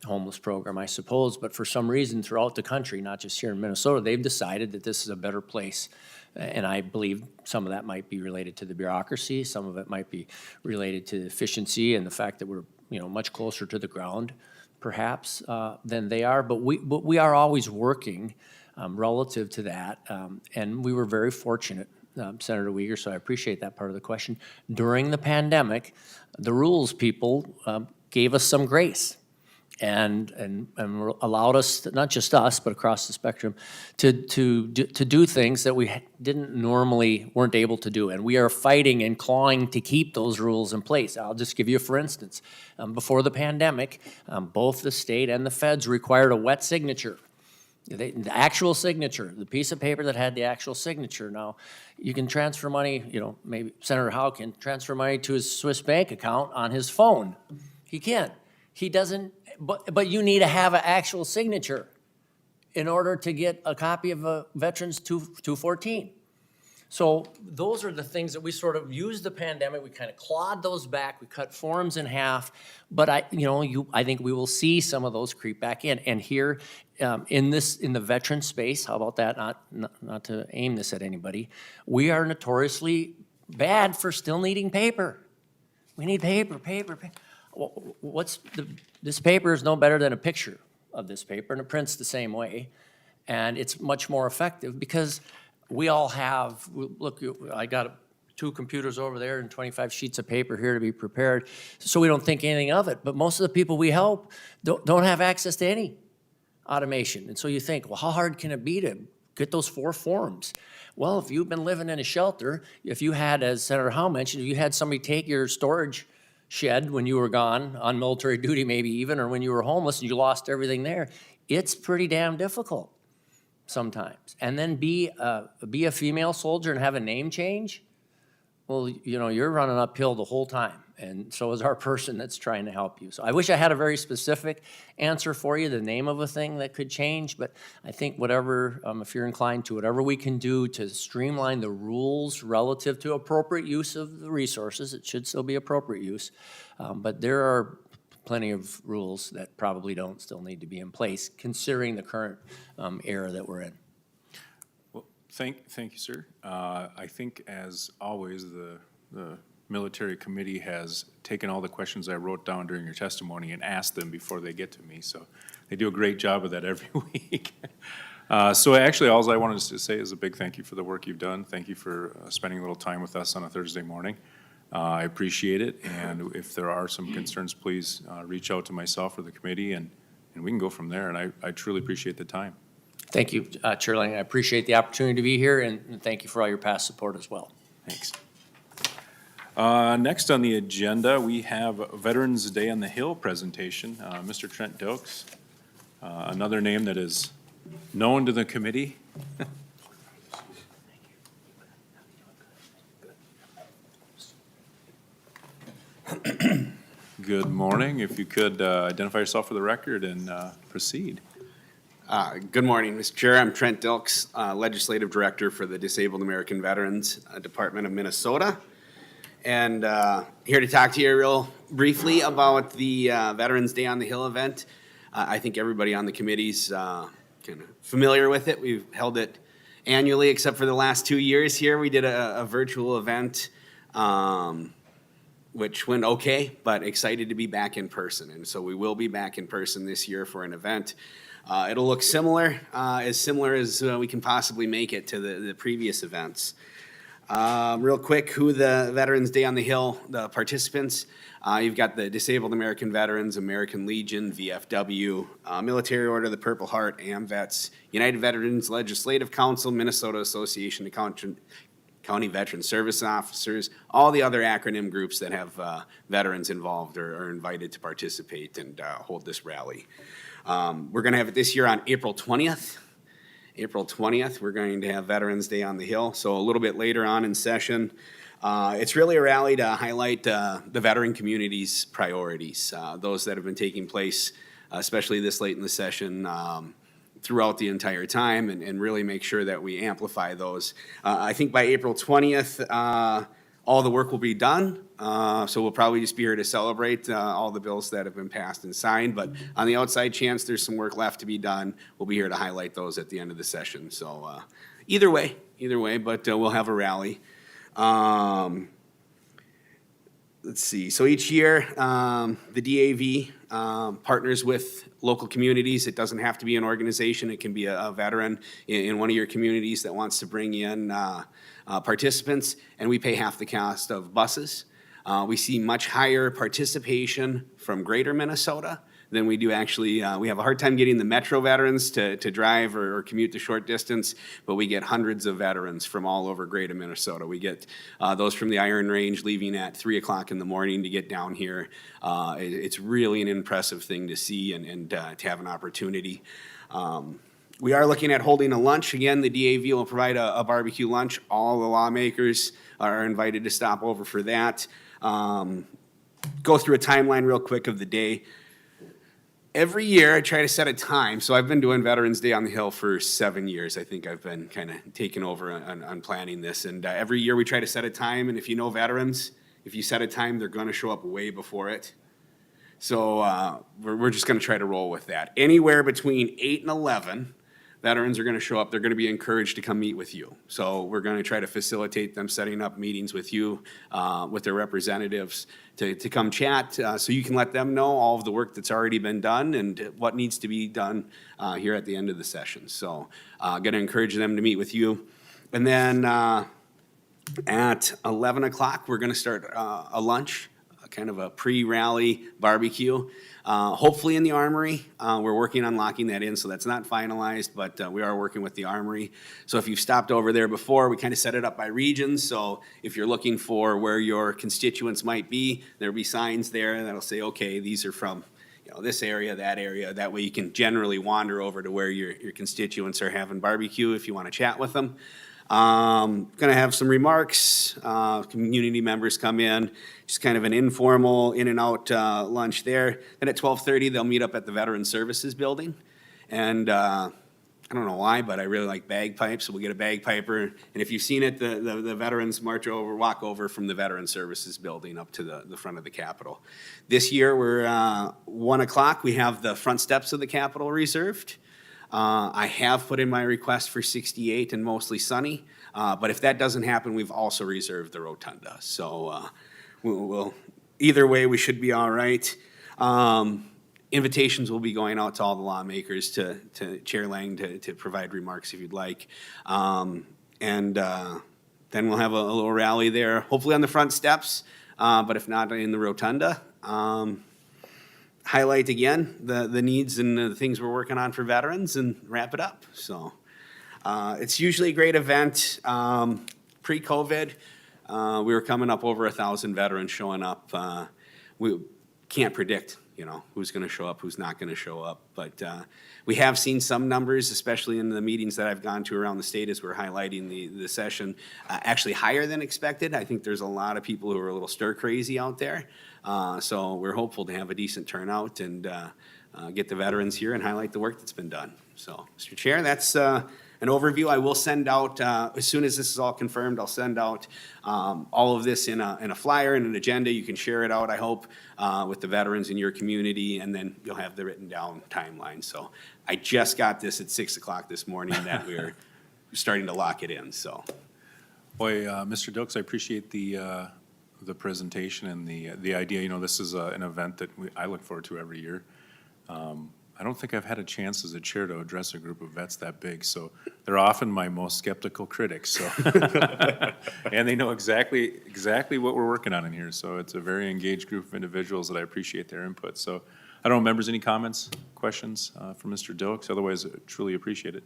Speaker 3: homeless program, I suppose, but for some reason throughout the country, not just here in Minnesota, they've decided that this is a better place. And I believe some of that might be related to the bureaucracy, some of it might be related to efficiency and the fact that we're, much closer to the ground, perhaps, than they are. But we are always working relative to that, and we were very fortunate, Senator Wiegers, so I appreciate that part of the question. During the pandemic, the rules people gave us some grace. And allowed us, not just us, but across the spectrum, to do things that we weren't able to do. And we are fighting and clawing to keep those rules in place. I'll just give you a for instance. Before the pandemic, both the state and the feds required a wet signature. The actual signature, the piece of paper that had the actual signature. Now, you can transfer money, maybe Senator Howe can transfer money to his Swiss bank account on his phone. He can. He doesn't. But you need to have an actual signature in order to get a copy of a Veterans 214. So those are the things that we sort of used the pandemic. We kind of clawed those back. We cut forms in half. But I think we will see some of those creep back in. And here in the veteran space, how about that? Not to aim this at anybody. We are notoriously bad for still needing paper. We need paper. This paper is no better than a picture of this paper, and it prints the same way, and it's much more effective because we all have, look, I got 2 computers over there and 25 sheets of paper here to be prepared, so we don't think anything of it, but most of the people we help don't have access to any automation, and so you think, well, how hard can it be to get those 4 forms? Well, if you've been living in a shelter, if you had, as Senator Howe mentioned, if you had somebody take your storage shed when you were gone on military duty maybe even, or when you were homeless and you lost everything there, it's pretty damn difficult sometimes. And then be a female soldier and have a name change, well, you're running uphill the whole time, and so is our person that's trying to help you. So I wish I had a very specific answer for you, the name of a thing that could change, but I think whatever, if you're inclined to, whatever we can do to streamline the rules relative to appropriate use of the resources, it should still be appropriate use, but there are plenty of rules that probably don't still need to be in place, considering the current era that we're in.
Speaker 1: Thank you, sir. I think, as always, the military committee has taken all the questions I wrote down during your testimony and asked them before they get to me, so they do a great job of that every week. So actually, all I wanted to say is a big thank you for the work you've done. Thank you for spending a little time with us on a Thursday morning. I appreciate it, and if there are some concerns, please reach out to myself or the committee, and we can go from there, and I truly appreciate the time.
Speaker 3: Thank you, Chair Lang. I appreciate the opportunity to be here, and thank you for all your past support as well.
Speaker 1: Thanks. Next on the agenda, we have Veterans Day on the Hill presentation. Mr. Trent Dilks, another name that is known to the committee. Good morning. If you could identify yourself for the record and proceed.
Speaker 8: Good morning, Mr. Chair. I'm Trent Dilks, Legislative Director for the Disabled American Veterans Department of Minnesota. and here to talk to you real briefly about the Veterans Day on the Hill event. I think everybody on the committee's kind of familiar with it. We've held it annually, except for the last 2 years here. We did a virtual event, which went okay, but excited to be back in person. And so we will be back in person this year for an event. It'll look similar as we can possibly make it to the previous events. Real quick, who the Veterans Day on the Hill, the participants. You've got the Disabled American Veterans, American Legion, VFW, Military Order of the Purple Heart, AMVETS, United Veterans Legislative Council, Minnesota Association of County Veteran Service Officers, all the other acronym groups that have veterans involved are invited to participate and hold this rally. We're going to have it this year on April 20th. April 20th, we're going to have Veterans Day on the Hill, so a little bit later on in session. It's really a rally to highlight the veteran community's priorities, those that have been taking place, especially this late in the session, throughout the entire time, and really make sure that we amplify those. I think by April 20th, all the work will be done, so we'll probably just be here to celebrate all the bills that have been passed and signed, but on the outside chance there's some work left to be done, we'll be here to highlight those at the end of the session. So either way, but we'll have a rally. Let's see, so each year the DAV partners with local communities. It doesn't have to be an organization, it can be a veteran in one of your communities that wants to bring in participants, and we pay half the cost of buses. We see much higher participation from greater Minnesota than we do actually. We have a hard time getting the metro veterans to drive or commute the short distance, but we get hundreds of veterans from all over greater Minnesota. We get those from the Iron Range leaving at 3 o'clock in the morning to get down here. It's really an impressive thing to see and to have an opportunity. We are looking at holding a lunch. Again, the DAV will provide a barbecue lunch. All the lawmakers are invited to stop over for that. Go through a timeline real quick of the day. Every year I try to set a time. So I've been doing Veterans Day on the Hill for 7 years. I think I've been kind of taking over on planning this. And every year we try to set a time. And if you know veterans, if you set a time, they're going to show up way before it. So we're just going to try to roll with that. Anywhere between 8 and 11, veterans are going to show up. They're going to be encouraged to come meet with you. So we're going to try to facilitate them setting up meetings with you, with their representatives to come chat so you can let them know all of the work that's already been done and what needs to be done here at the end of the session. So going to encourage them to meet with you. And then at 11 o'clock, we're going to start a lunch, kind of a pre-rally barbecue. Hopefully in the Armory. We're working on locking that in, so that's not finalized, but we are working with the Armory. So if you've stopped over there before, we kind of set it up by regions. So if you're looking for where your constituents might be, there'll be signs there that'll say, okay, these are from this area, that area. That way you can generally wander over to where your constituents are having barbecue if you want to chat with them. Going to have some remarks, community members come in, just kind of an informal in and out lunch there. Then at 12:30, they'll meet up at the Veteran Services Building. And I don't know why, but I really like bagpipes, so we'll get a bagpiper. And if you've seen it, the veterans walk over from the Veteran Services Building up to the front of the Capitol. This year, we're 1 o'clock, we have the front steps of the Capitol reserved. I have put in my request for 68 and mostly sunny, but if that doesn't happen, we've also reserved the rotunda. So we'll either way, we should be all right. Invitations will be going out to all the lawmakers, to Chair Lang to provide remarks if you'd like. And then we'll have a little rally there, hopefully on the front steps, but if not, in the rotunda. Highlight again the needs and the things we're working on for veterans and wrap it up. So it's usually a great event. Pre-COVID, we were coming up over 1,000 veterans showing up. We can't predict, who's going to show up, who's not going to show up. But we have seen some numbers, especially in the meetings that I've gone to around the state as we're highlighting the session, actually higher than expected. I think there's a lot of people who are a little stir crazy out there. So we're hopeful to have a decent turnout and get the veterans here and highlight the work that's been done. So, Mr. Chair, that's an an overview. I will send out, as soon as this is all confirmed, I'll send out all of this in a flyer and an agenda. You can share it out, I hope, with the veterans in your community, and then you'll have the written down timeline. So I just got this at 6 o'clock this morning that we're starting to lock it in, so.
Speaker 1: Boy, Mr. Dilks, I appreciate the presentation and the idea. You know, this is an event that I look forward to every year. I don't think I've had a chance as a chair to address a group of vets that big, so they're often my most skeptical critics, so. And they know exactly what we're working on in here, so it's a very engaged group of individuals that I appreciate their input. So, I don't know, members, any comments, questions for Mr. Dilks? Otherwise, I truly appreciate it.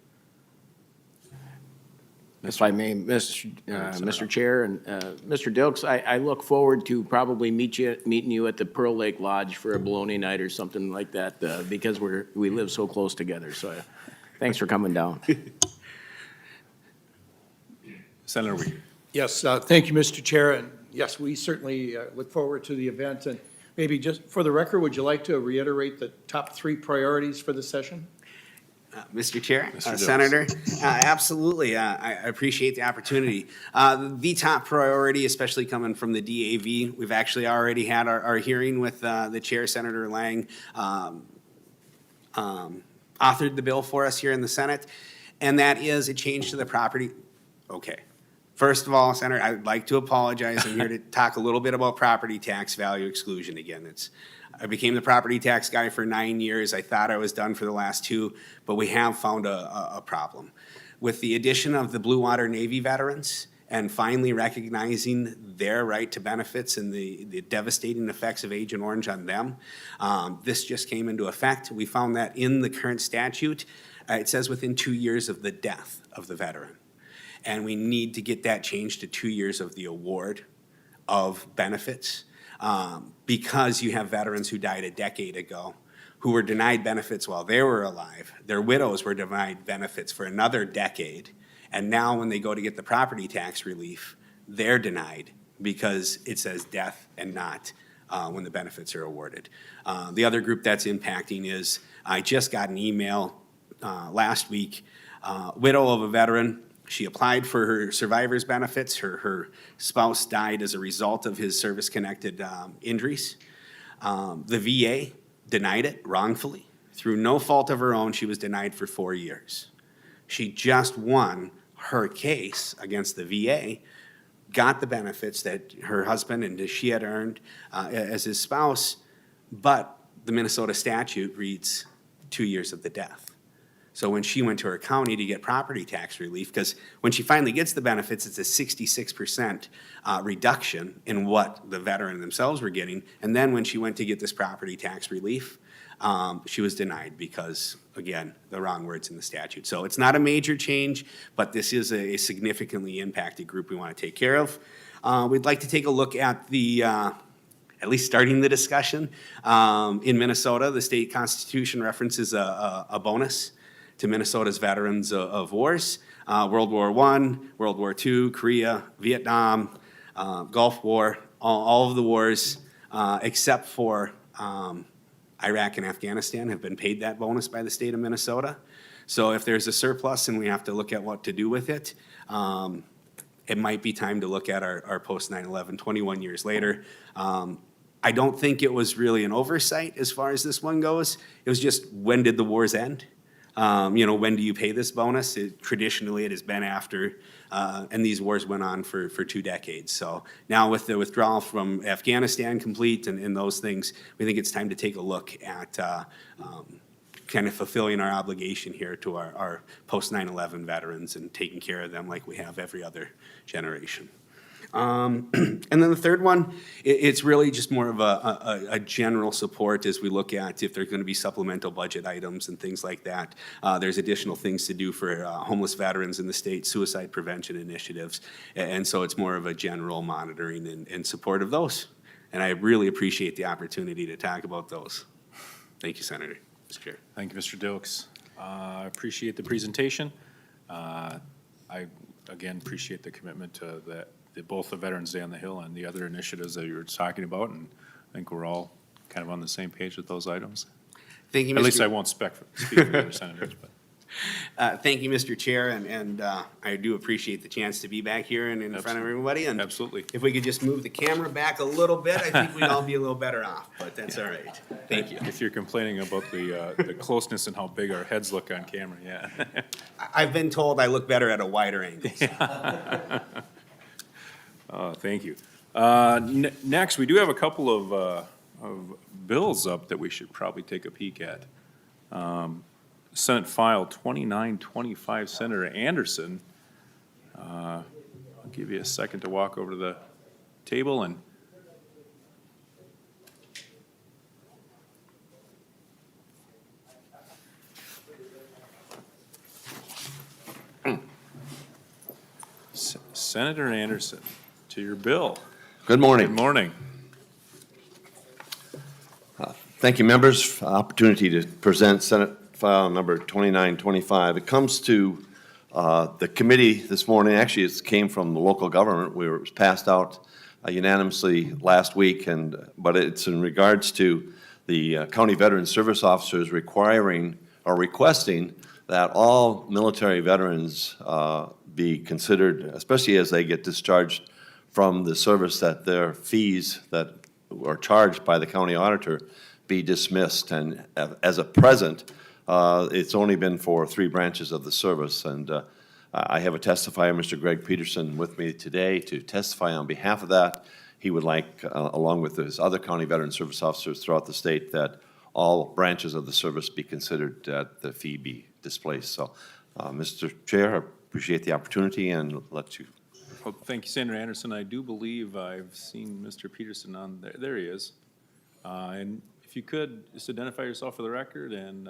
Speaker 4: If I may, Mr. Chair and Mr. Dilks, I look forward to probably meeting you at the Pearl Lake Lodge for a bologna night or something like that, because we live so close together. So thanks for coming down.
Speaker 1: Senator Wiegers.
Speaker 7: Yes, thank you, Mr. Chair, and yes, we certainly look forward to the event. And maybe just for the record, would you like to reiterate the top 3 priorities for the session?
Speaker 8: Mr. Chair,
Speaker 1: Mr. Dilks.
Speaker 8: Senator, absolutely. I appreciate the opportunity. The top priority, especially coming from the DAV, we've actually already had our hearing with the Chair, Senator Lang, authored the bill for us here in the Senate, and that is a change to the property. Okay. First of all, Senator, I'd like to apologize. I'm here to talk a little bit about property tax value exclusion again. I became the property tax guy for 9 years. I thought I was done for the last 2, but we have found a problem. With the addition of the Blue Water Navy veterans and finally recognizing their right to benefits and the devastating effects of Agent Orange on them, this just came into effect. We found that in the current statute, it says within 2 years of the death of the veteran. And we need to get that changed to 2 years of the award of benefits. Because you have veterans who died a decade ago who were denied benefits while they were alive. Their widows were denied benefits for another decade. And now when they go to get the property tax relief, they're denied because it says death and not when the benefits are awarded. The other group that's impacting is, I just got an email last week, widow of a veteran. She applied for her survivor's benefits. Her spouse died as a result of his service-connected injuries. The VA denied it wrongfully. Through no fault of her own, she was denied for 4 years. She just won her case against the VA, got the benefits that her husband and she had earned as his spouse, but the Minnesota statute reads 2 years of the death. So when she went to her county to get property tax relief, because when she finally gets the benefits, it's a 66% reduction in what the veteran themselves were getting. And then when she went to get this property tax relief, she was denied because, again, the wrong words in the statute. So it's not a major change, but this is a significantly impacted group we want to take care of. We'd like to take a look at the at least starting the discussion. In Minnesota, the state constitution references a bonus to Minnesota's veterans of wars, World War I, World War II, Korea, Vietnam, Gulf War, all of the wars except for Iraq and Afghanistan have been paid that bonus by the state of Minnesota. So if there's a surplus and we have to look at what to do with it, it might be time to look at our post 9/11, 21 years later. I don't think it was really an oversight as far as this one goes. It was just, when did the wars end? When do you pay this bonus? Traditionally, it has been after, and these wars went on for 2 decades. So now with the withdrawal from Afghanistan complete and those things, we think it's time to take a look at kind of fulfilling our obligation here to our post 9/11 veterans and taking care of them like we have every other generation. And then the third one, it's really just more of a general support as we look at if there's going to be supplemental budget items and things like that. There's additional things to do for homeless veterans in the state, suicide prevention initiatives, and so it's more of a general monitoring and support of those. And I really appreciate the opportunity to talk about those. Thank you, Senator. Mr. Chair.
Speaker 1: Thank you, Mr. Dilks. I appreciate the presentation. I, again, appreciate the commitment to both the Veterans Day on the Hill and the other initiatives that you were talking about, and I think we're all kind of on the same page with those items.
Speaker 8: Thank you, Mr.
Speaker 1: At least I won't speak for the other senators, but.
Speaker 8: Thank you, Mr. Chair, and I do appreciate the chance to be back here and in front of everybody. And
Speaker 1: Absolutely.
Speaker 8: if we could just move the camera back a little bit, I think we'd all be a little better off, but that's all right. Thank you.
Speaker 1: If you're complaining about the closeness and how big our heads look on camera, yeah.
Speaker 8: I've been told I look better at a wider angle.
Speaker 1: Thank you. Next, we do have a couple of bills up that we should probably take a peek at. Senate File 2925, Senator Anderson. I'll give you a second to walk over to the table and Senator Anderson, to your bill.
Speaker 5: Good morning.
Speaker 1: Good morning.
Speaker 5: Thank you, members, for the opportunity to present Senate File number 2925. It comes to the committee this morning. Actually, it came from the local government. It was passed out unanimously last week, but it's in regards to the county veteran service officers requiring or requesting that all military veterans be considered, especially as they get discharged from the service, that their fees that are charged by the county auditor be dismissed. And as a present, it's only been for 3 branches of the service. And I have a testifier, Mr. Greg Peterson, with me today to testify on behalf of that. He would like, along with his other county veteran service officers throughout the state, that all branches of the service be considered that the fee be displaced. So, Mr. Chair, I appreciate the opportunity and let you.
Speaker 1: Well, thank you, Senator Anderson. I do believe I've seen Mr. Peterson on there. There he is. And if you could, just identify yourself for the record and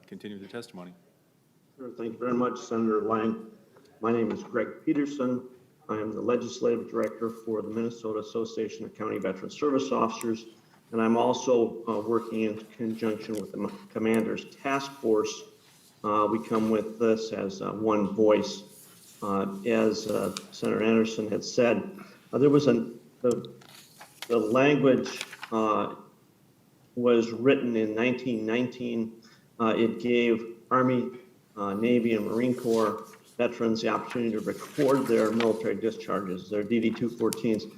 Speaker 1: continue with your testimony.
Speaker 9: Sure. Thank you very much, Senator Lang. My name is Greg Peterson. I am the Legislative Director for the Minnesota Association of County Veteran Service Officers, and I'm also working in conjunction with the Commander's Task Force. We come with this as one voice. As Senator Anderson had said, there was the language was written in 1919. It gave Army, Navy, and Marine Corps veterans the opportunity to record their military discharges, their DD-214s,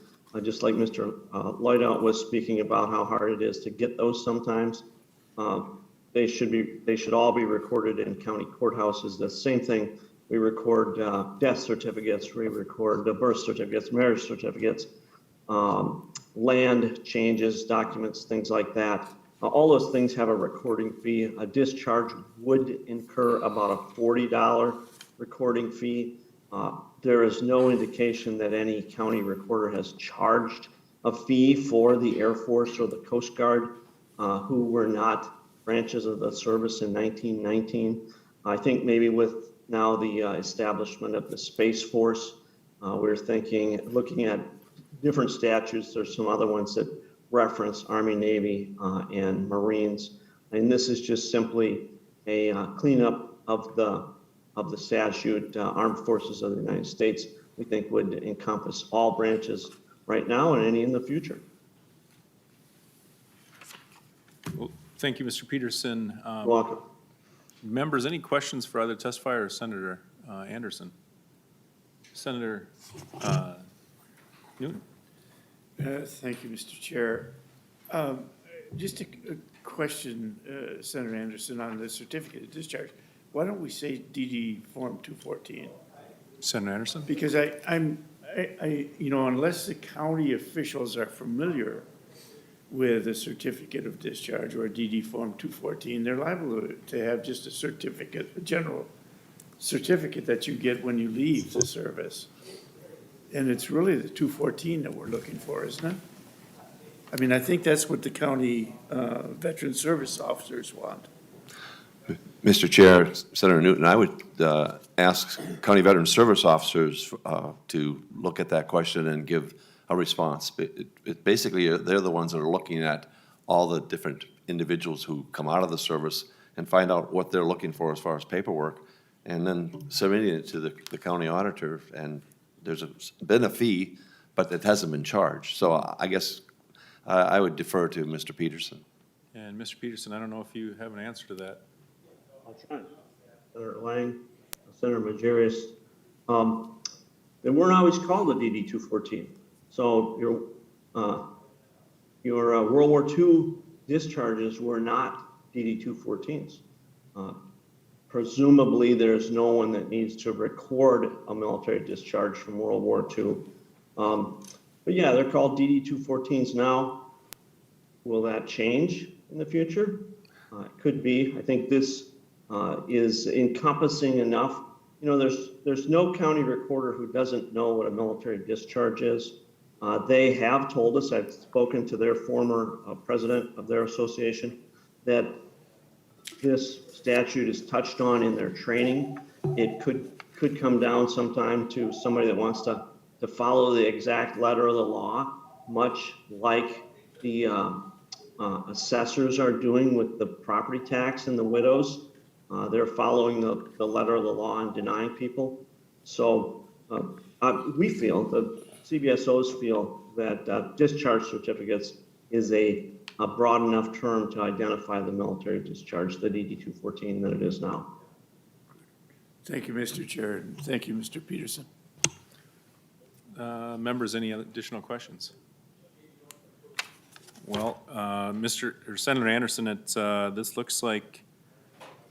Speaker 9: just like Mr. Lloyd was speaking about how hard it is to get those sometimes. They should all be recorded in county courthouses. The same thing, we record death certificates, we record birth certificates, marriage certificates, land changes, documents, things like that. All those things have a recording fee. A discharge would incur about a $40 recording fee. There is no indication that any county recorder has charged a fee for the Air Force or the Coast Guard, who were not branches of the service in 1919. I think maybe with now the establishment of the Space Force, we're looking at different statutes. There's some other ones that reference Army, Navy, and Marines. And this is just simply a cleanup of the statute. Armed Forces of the United States, we think, would encompass all branches right now and any in the future.
Speaker 1: Well, thank you, Mr. Peterson.
Speaker 9: You're welcome.
Speaker 1: Members, any questions for either testifier or Senator Anderson? Senator Newton.
Speaker 6: Thank you, Mr. Chair. Just a question, Senator Anderson, on the certificate of discharge. Why don't we say DD Form 214?
Speaker 1: Senator Anderson?
Speaker 6: Because unless the county officials are familiar with a certificate of discharge or a DD Form 214, they're liable to have just a certificate, a general certificate that you get when you leave the service. And it's really the 214 that we're looking for, isn't it? I mean, I think that's what the county veteran service officers want.
Speaker 5: Mr. Chair, Senator Newton, I would ask county veteran service officers to look at that question and give a response. Basically, they're the ones that are looking at all the different individuals who come out of the service and find out what they're looking for as far as paperwork, and then submitting it to the county auditor. And there's been a fee, but it hasn't been charged. So I guess I would defer to Mr. Peterson.
Speaker 1: And Mr. Peterson, I don't know if you have an answer to that.
Speaker 9: Senator Lang, Senator Wiegers, they weren't always called a DD 214. So your World War II discharges were not DD 214s. Presumably, there's no one that needs to record a military discharge from World War II. But yeah, they're called DD 214s now. Will that change in the future? It could be. I think this is encompassing enough. You know, there's no county recorder who doesn't know what a military discharge is. They have told us, I've spoken to their former president of their association, that this statute is touched on in their training. It could come down sometime to somebody that wants to follow the exact letter of the law, much like the assessors are doing with the property tax and the widows. They're following the letter of the law and denying people. So we feel, the CVSOs feel that discharge certificates is a broad enough term to identify the military discharge, the DD 214, that it is now.
Speaker 6: Thank you, Mr. Chair, and thank you, Mr. Peterson.
Speaker 1: Members, any additional questions? Well, Senator Anderson, this looks like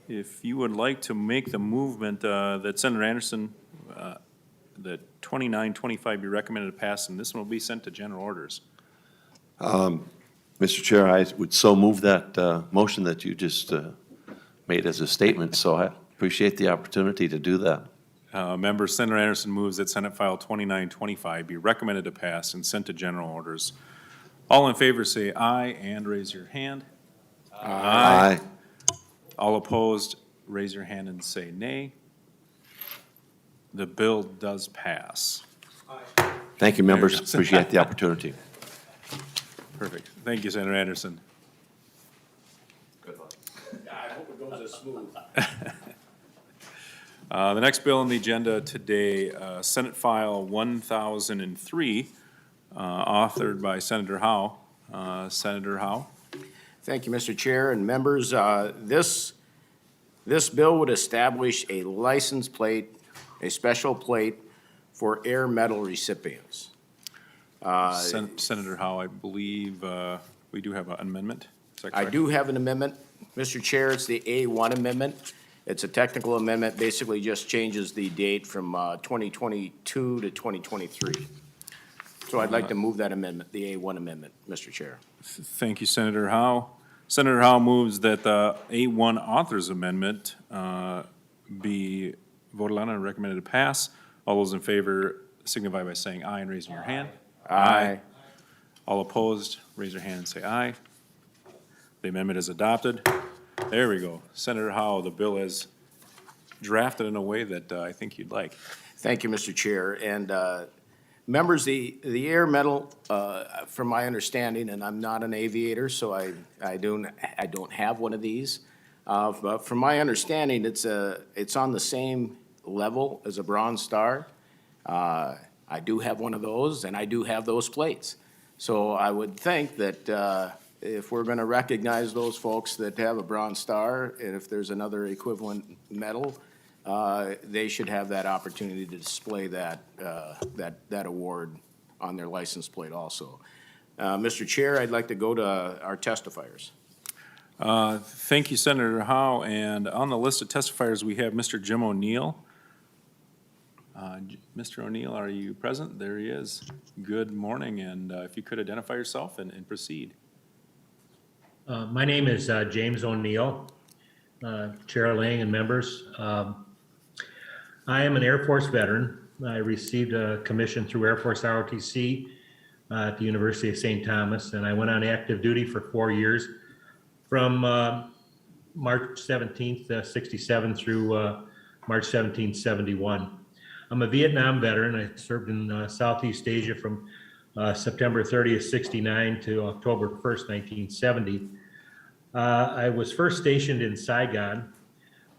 Speaker 1: if you would like to make the movement that Senator Anderson, that 2925 be recommended to pass, and this one will be sent to general orders.
Speaker 5: Mr. Chair, I would so move that motion that you just made as a statement, so I appreciate the opportunity to do that.
Speaker 1: Member Senator Anderson moves that Senate File 2925 be recommended to pass and sent to general orders. All in favor say aye and raise your hand.
Speaker 5: Aye.
Speaker 1: All opposed, raise your hand and say nay. The bill does pass.
Speaker 5: Thank you, members. Appreciate the opportunity.
Speaker 1: Perfect. Thank you, Senator Anderson.
Speaker 4: I hope it goes as smooth.
Speaker 1: The next bill on the agenda today, Senate File 1003, authored by Senator Howe. Senator Howe.
Speaker 4: Thank you, Mr. Chair and members. This bill would establish a license plate, a special plate for air medal recipients.
Speaker 1: Senator Howe, I believe we do have an amendment. Is that
Speaker 4: I
Speaker 1: correct?
Speaker 4: do have an amendment, Mr. Chair. It's the A1 amendment. It's a technical amendment, basically just changes the date from 2022 to 2023. So I'd like to move that amendment, the A1 amendment, Mr. Chair.
Speaker 1: Thank you, Senator Howe. Senator Howe moves that the A1 authors amendment be voted on and recommended to pass. All those in favor signify by saying aye and raising your hand.
Speaker 4: Aye.
Speaker 1: All opposed, raise your hand and say aye. The amendment is adopted. There we go. Senator Howe, the bill is drafted in a way that I think you'd like.
Speaker 4: Thank you, Mr. Chair. And members, the air medal, from my understanding, and I'm not an aviator, so I don't have one of these. But from my understanding, it's on the same level as a Bronze Star. I do have one of those, and I do have those plates. So I would think that if we're going to recognize those folks that have a Bronze Star, and if there's another equivalent medal, they should have that opportunity to display that award on their license plate also. Mr. Chair, I'd like to go to our testifiers.
Speaker 1: Thank you, Senator Howe. And on the list of testifiers, we have Mr. Jim ONeill. Mr. ONeill, are you present? There he is. Good morning, and if you could identify yourself and proceed.
Speaker 10: My name is James ONeill, Chair Lang and members. I am an Air Force veteran. I received a commission through Air Force ROTC at the University of St. Thomas, and I went on active duty for 4 years from March 17th, 67 through March 17th, 71. I'm a Vietnam veteran. I served in Southeast Asia from September 30th, 69 to October 1st, 1970. I was first stationed in Saigon,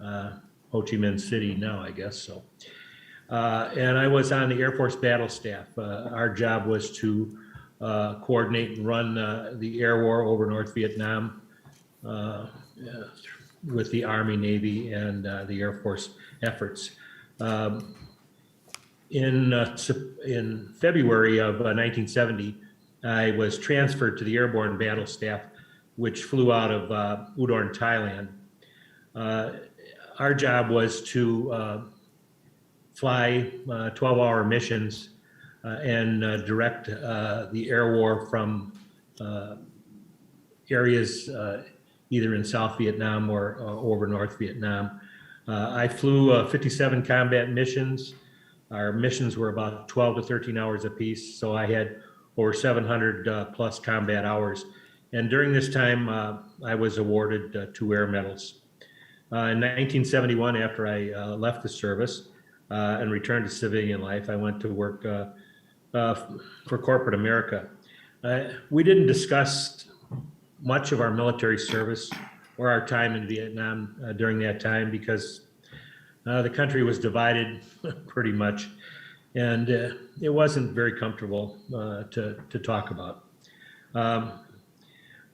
Speaker 10: Ho Chi Minh City now, I guess so. And I was on the Air Force battle staff. Our job was to coordinate and run the air war over North Vietnam with the Army, Navy, and the Air Force efforts. In February of 1970, I was transferred to the Airborne Battle Staff, which flew out of Udon, Thailand. Our job was to fly 12-hour missions and direct the air war from areas either in South Vietnam or over North Vietnam. I flew 57 combat missions. Our missions were about 12 to 13 hours apiece, so I had over 700 plus combat hours. And during this time, I was awarded 2 air medals. In 1971, after I left the service and returned to civilian life, I went to work for corporate America. We didn't discuss much of our military service or our time in Vietnam during that time because the country was divided pretty much, and it wasn't very comfortable to talk about.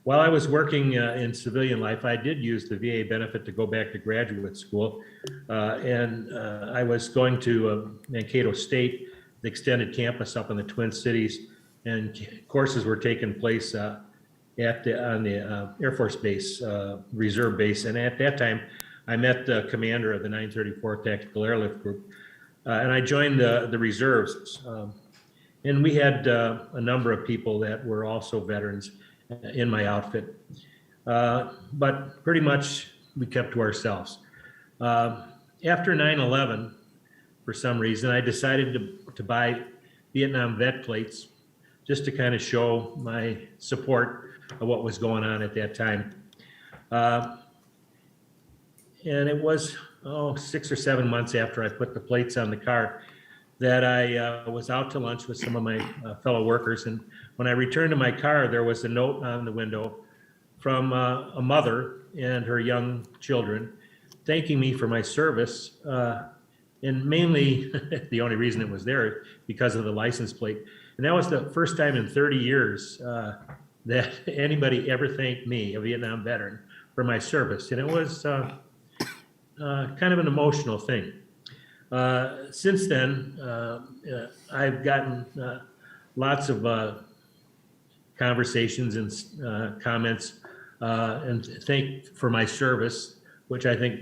Speaker 10: While I was working in civilian life, I did use the VA benefit to go back to graduate school, and I was going to Mankato State, the extended campus up in the Twin Cities, and courses were taking place on the Air Force Base, Reserve Base, and at that time, I met the commander of the 934th Tactical Airlift Group, and I joined the reserves. And we had a number of people that were also veterans in my outfit. But pretty much we kept to ourselves. After 9/11, for some reason, I decided to buy Vietnam vet plates just to kind of show my support of what was going on at that time. And it was 6 or 7 months after I put the plates on the car that I was out to lunch with some of my fellow workers. And when I returned to my car, there was a note on the window from a mother and her young children thanking me for my service. And mainly, the only reason it was there because of the license plate. And that was the first time in 30 years that anybody ever thanked me, a Vietnam veteran, for my service. And it was kind of an emotional thing. Since then, I've gotten lots of conversations and comments and thank for my service, which I think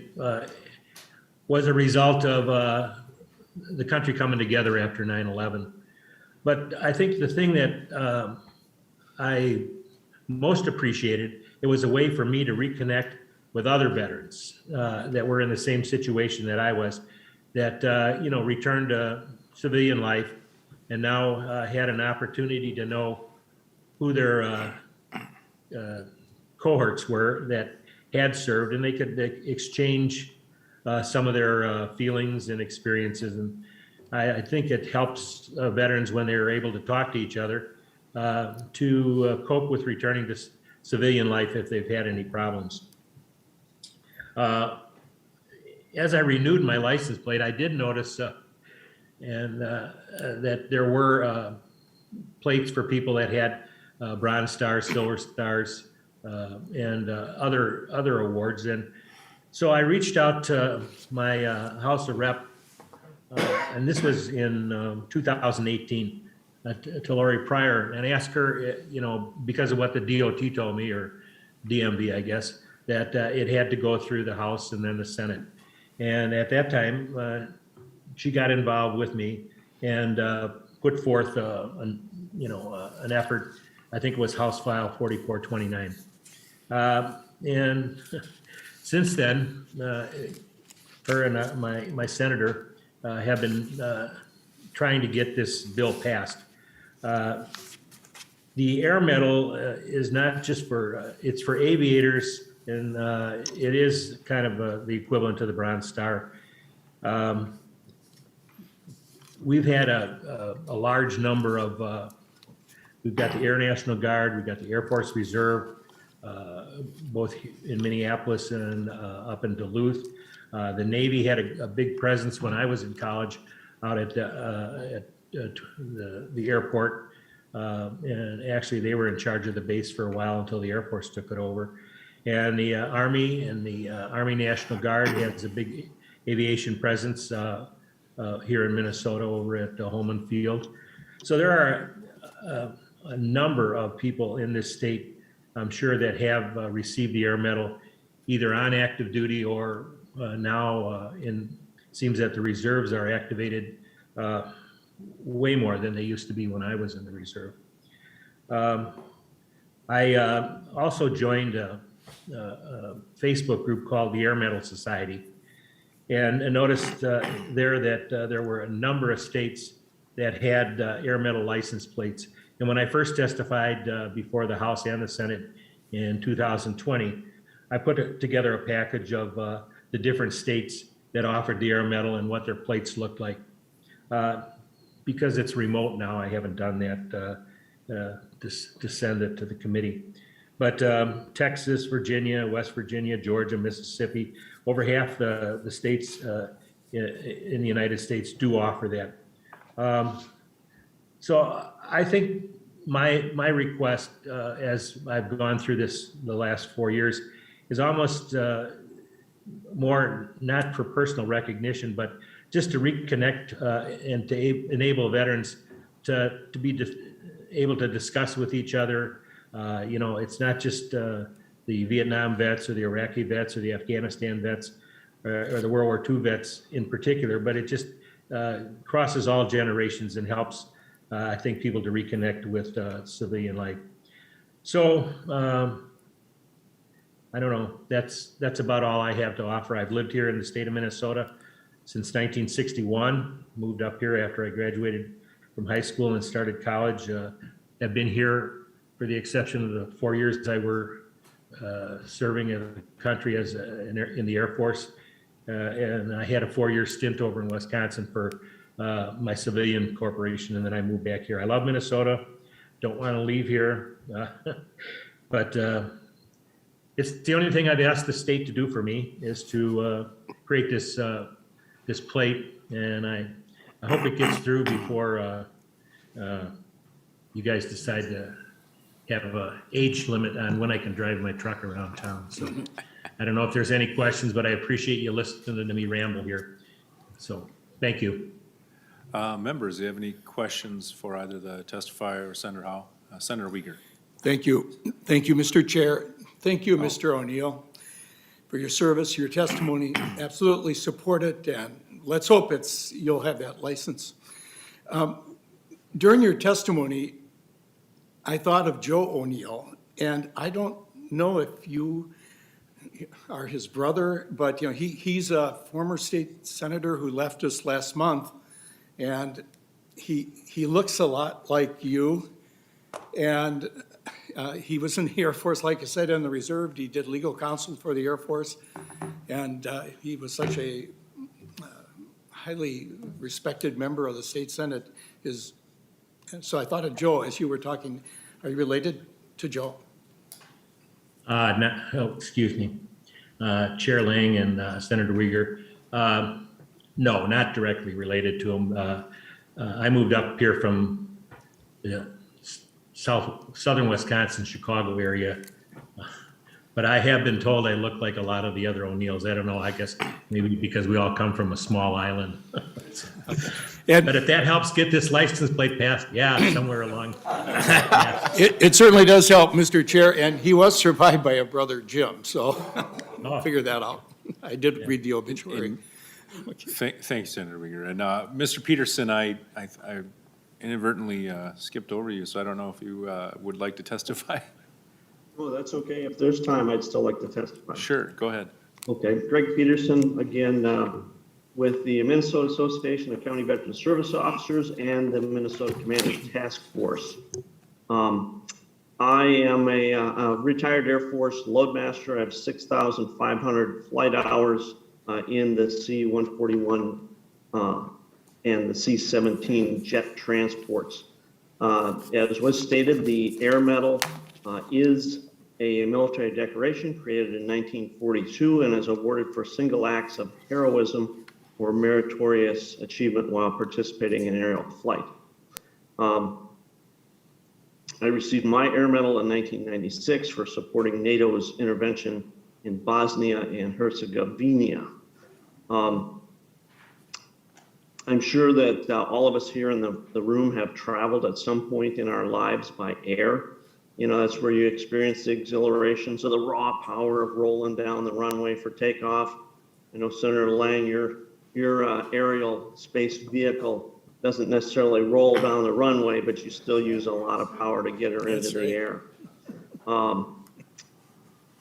Speaker 10: was a result of the country coming together after 9/11. But I think the thing that I most appreciated, it was a way for me to reconnect with other veterans that were in the same situation that I was, that returned to civilian life and now had an opportunity to know who their cohorts were that had served, and they could exchange some of their feelings and experiences. And I think it helps veterans when they're able to talk to each other to cope with returning to civilian life if they've had any problems. As I renewed my license plate, I did notice that there were plates for people that had Bronze Stars, Silver Stars, and other awards. And so I reached out to my House of Rep, and this was in 2018, to Lori Pryor, and asked her, because of what the DOT told me, or DMV, I guess, that it had to go through the House and then the Senate. And at that time, she got involved with me and put forth an effort. I think it was House File 4429. And since then, her and my senator have been trying to get this bill passed. The Air Medal is not just for, it's for aviators, and it is kind of the equivalent to the Bronze Star. We've had a large number of, we've got the Air National Guard, we've got the Air Force Reserve, both in Minneapolis and up in Duluth. The Navy had a big presence when I was in college out at the airport. And actually they were in charge of the base for a while until the Air Force took it over. And the Army and the Army National Guard has a big aviation presence here in Minnesota over at Holman Field. So there are a number of people in this state, I'm sure, that have received the Air Medal, either on active duty or now seems that the reserves are activated way more than they used to be when I was in the reserve. I also joined a Facebook group called the Air Medal Society, and noticed there that there were a number of states that had Air Medal license plates. And when I first testified before the House and the Senate in 2020, I put together a package of the different states that offered the Air Medal and what their plates looked like. Because it's remote now, I haven't done that to send it to the committee. But Texas, Virginia, West Virginia, Georgia, Mississippi, over half the states in the United States do offer that. So I think my request, as I've gone through the last 4 years, is almost more not for personal recognition, but just to reconnect and to enable veterans to be able to discuss with each other. It's not just the Vietnam vets or the Iraqi vets or the Afghanistan vets or the World War II vets in particular, but it just crosses all generations and helps, I think, people to reconnect with civilian life. So I don't know, that's about all I have to offer. I've lived here in the state of Minnesota since 1961, moved up here after I graduated from high school and started college. I've been here for the exception of the 4 years I were serving in the country as in the Air Force. And I had a 4-year stint over in Wisconsin for my civilian corporation, and then I moved back here. I love Minnesota, don't want to leave here, but it's the only thing I've asked the state to do for me is to create this plate, and I hope it gets through before you guys decide to have an age limit on when I can drive my truck around town. So I don't know if there's any questions, but I appreciate you listening to me ramble here. So thank you.
Speaker 1: Members, do you have any questions for either the testifier or Senator Howe? Senator Wiegers.
Speaker 7: Thank you. Thank you, Mr. Chair. Thank you, Mr. ONeill, for your service, your testimony. Absolutely support it, and let's hope you'll have that license. During your testimony, I thought of Joe ONeill, and I don't know if you are his brother, but he's a former state senator who left us last month, and he looks a lot like you. And he was in the Air Force, like I said, in the reserve. He did legal counsel for the Air Force, and he was such a highly respected member of the state Senate. So I thought of Joe as you were talking. Are you related to Joe?
Speaker 10: Excuse me, Chair Lang and Senator Wiegers. No, not directly related to him. I moved up here from southern Wisconsin, Chicago area. But I have been told I look like a lot of the other ONeills. I don't know, I guess maybe because we all come from a small island. But if that helps get this license plate passed, yeah, somewhere along. Yeah.
Speaker 7: It certainly does help, Mr. Chair, and he was survived by a brother, Jim, so figure that out. I did read the obituary.
Speaker 1: Thanks, Senator Wiegers. And Mr. Peterson, I inadvertently skipped over you, so I don't know if you would like to testify.
Speaker 9: Oh, that's okay. If there's time, I'd still like to testify.
Speaker 1: Sure, go ahead.
Speaker 9: Okay, Greg Peterson, again, with the Minnesota Association of County Veteran Service Officers and the Minnesota Commanders Task Force. I am a retired Air Force loadmaster. I have 6,500 flight hours in the C-141 and the C-17 jet transports. As was stated, the Air Medal is a military decoration created in 1942 and is awarded for single acts of heroism or meritorious achievement while participating in aerial flight. I received my Air Medal in 1996 for supporting NATO's intervention in Bosnia and Herzegovina. I'm sure that all of us here in the room have traveled at some point in our lives by air. You know, that's where you experience the exhilarations of the raw power of rolling down the runway for takeoff. I know Senator Lang, your aerial space vehicle doesn't necessarily roll down the runway, but you still use a lot of power to get her into the air.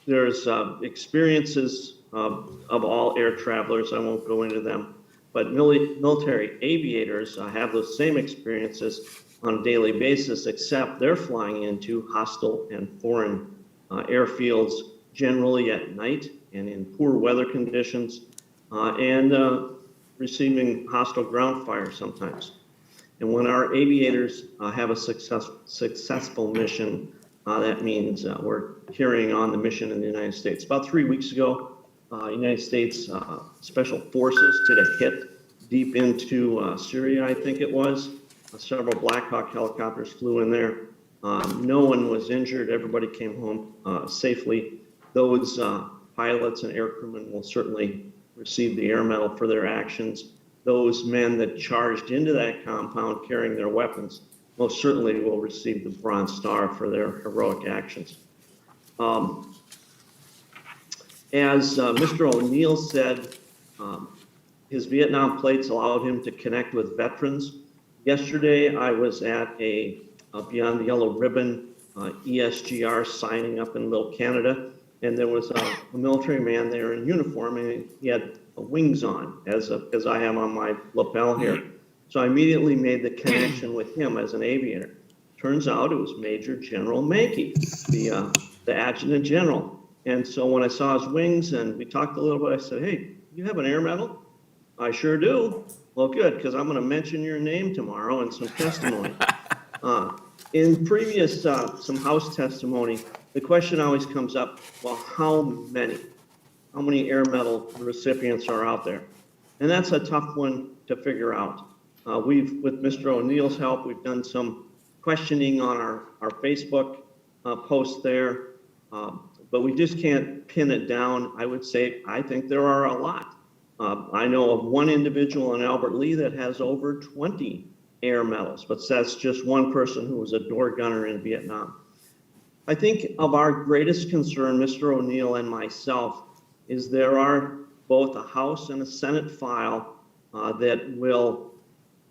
Speaker 9: There's experiences of all air travelers. I won't go into them, but military aviators have those same experiences on a daily basis, except they're flying into hostile and foreign airfields, generally at night and in poor weather conditions, and receiving hostile ground fire sometimes. And when our aviators have a successful mission, that means we're carrying on the mission in the United States. About 3 weeks ago, United States Special Forces did a hit deep into Syria, I think it was. Several Black Hawk helicopters flew in there. No one was injured. Everybody came home safely. Those pilots and air crewmen will certainly receive the Air Medal for their actions. Those men that charged into that compound carrying their weapons most certainly will receive the Bronze Star for their heroic actions. As Mr. ONeill said, his Vietnam plates allowed him to connect with veterans. Yesterday, I was at a Beyond the Yellow Ribbon ESGR signing up in Little Canada, and there was a military man there in uniform, and he had wings on, as I have on my lapel here. So I immediately made the connection with him as an aviator. Turns out it was Major General Mackey, the adjutant general. And so when I saw his wings and we talked a little bit, I said, "Hey, you have an Air Medal?" "I sure do." "Well, good, because I'm going to mention your name tomorrow in some testimony." In previous, some House testimony, the question always comes up, well, how many Air Medal recipients are out there? And that's a tough one to figure out. With Mr. ONeill's help, we've done some questioning on our Facebook post there, but we just can't pin it down. I would say, I think there are a lot. I know of one individual in Albert Lea that has over 20 Air Medals, but that's just one person who was a door gunner in Vietnam. I think of our greatest concern, Mr. ONeill and myself, is there are both a House and a Senate file that will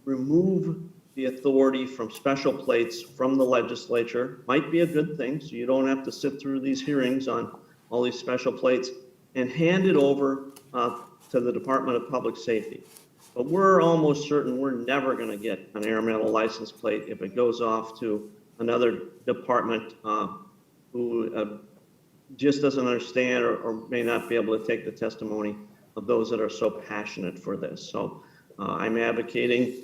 Speaker 9: remove the authority from special plates from the legislature. Might be a good thing, so you don't have to sit through these hearings on all these special plates, and hand it over to the Department of Public Safety. But we're almost certain we're never going to get an Air Medal license plate if it goes off to another department who just doesn't understand or may not be able to take the testimony of those that are so passionate for this. So I'm advocating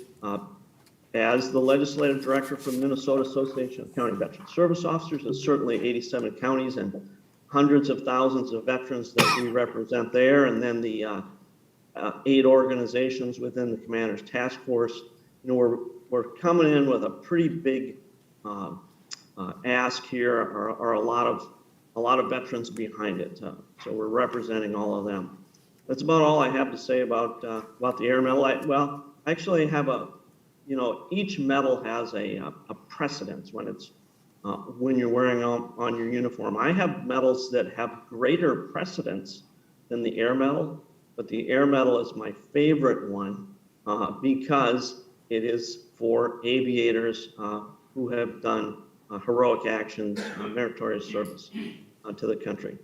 Speaker 9: as the legislative director for the Minnesota Association of County Veteran Service Officers, and certainly 87 counties and hundreds of thousands of veterans that we represent there, and then the 8 organizations within the Commander's Task Force. You know, we're coming in with a pretty big ask here, or a lot of veterans behind it. So we're representing all of them. That's about all I have to say about the Air Medal. I actually have each medal has a precedence when you're wearing on your uniform. I have medals that have greater precedence than the Air Medal, but the Air Medal is my favorite one because it is for aviators who have done heroic actions, meritorious service to the country.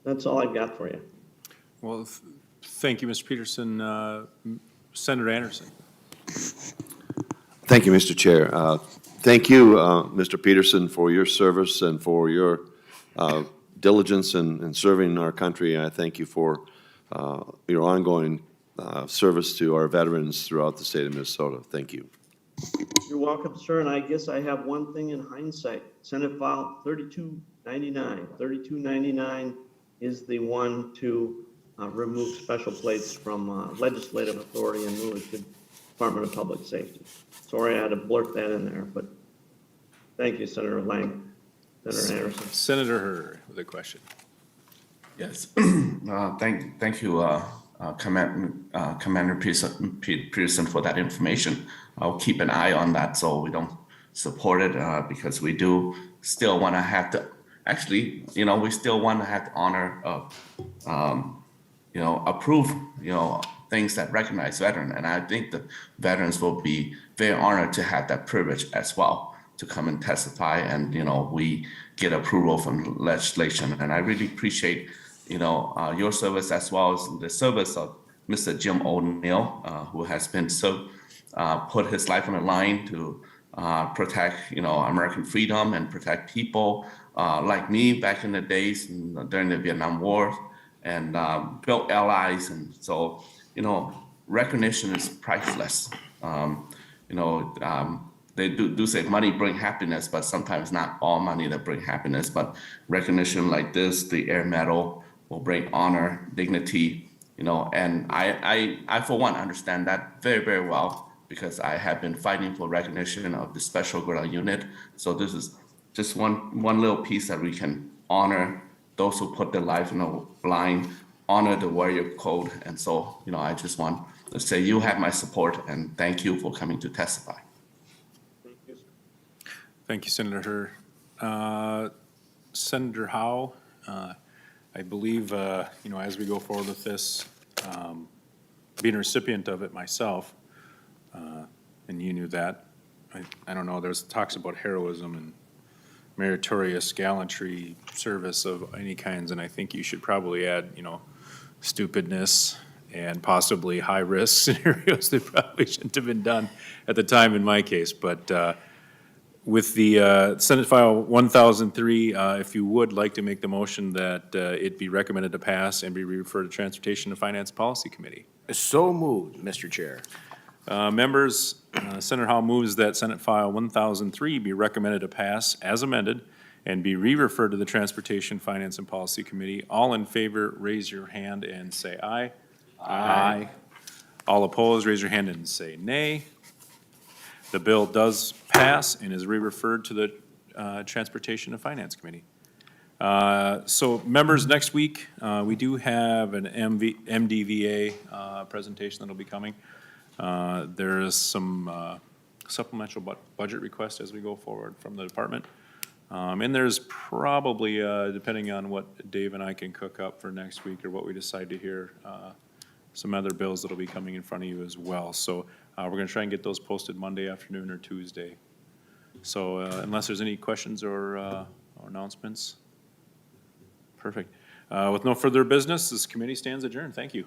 Speaker 9: That's all I've got for you.
Speaker 1: Well, thank you, Mr. Peterson. Senator Anderson.
Speaker 5: Thank you, Mr. Chair. Thank you, Mr. Peterson, for your service and for your diligence in serving our country. I thank you for your ongoing service to our veterans throughout the state of Minnesota. Thank you.
Speaker 9: You're welcome, sir. And I guess I have one thing in hindsight. Senate File 3299. 3299 is the one to remove special plates from legislative authority and move it to Department of Public Safety. Sorry, I had to blurt that in there, but Thank you, Senator Lang. Senator Anderson.
Speaker 1: Senator Hurd with a question.
Speaker 11: Yes, thank you, Commander Peterson, for that information. I'll keep an eye on that so we don't support it, because we do still want to have to, actually, we still want to have to honor, approve, things that recognize veteran. And I think the veterans will be very honored to have that privilege as well, to come and testify, and, we get approval from legislation. And I really appreciate, your service, as well as the service of Mr. Jim ONeill, who has been put his life on the line to protect, American freedom and protect people like me back in the days during the Vietnam War, and built allies. And so, recognition is priceless. They do say money bring happiness, but sometimes not all money that bring happiness. But recognition like this, the Air Medal, will bring honor, dignity, and I for one understand that very, very well, because I have been fighting for recognition of the Special Guerrilla Unit. So this is just one little piece that we can honor those who put their life in the line, honor the warrior code. And so, I just want to say you have my support, and thank you for coming to testify.
Speaker 1: Thank you, Senator Hurd. Senator Howe, I believe, as we go forward with this, being a recipient of it myself, and you knew that, I don't know, there's talks about heroism and meritorious gallantry, service of any kinds, and I think you should probably add, stupidness and possibly high-risk scenarios that probably shouldn't have been done at the time in my case. But with the Senate File 1003, if you would like to make the motion that it be recommended to pass and be referred to Transportation and Finance Policy Committee.
Speaker 4: So moved, Mr. Chair.
Speaker 1: Members, Senator Howe moves that Senate File 1003 be recommended to pass as amended and be re-referred to the Transportation, Finance, and Policy Committee. All in favor, raise your hand and say aye. Aye. All opposed, raise your hand and say nay. The bill does pass and is re-referred to the Transportation and Finance Committee. So members, next week, we do have an MDVA presentation that'll be coming. There is some supplemental budget requests as we go forward from the department. And there's probably, depending on what Dave and I can cook up for next week or what we decide to hear, some other bills that'll be coming in front of you as well. So we're going to try and get those posted Monday afternoon or Tuesday. So unless there's any questions or announcements. Perfect. With no further business, this committee stands adjourned. Thank you.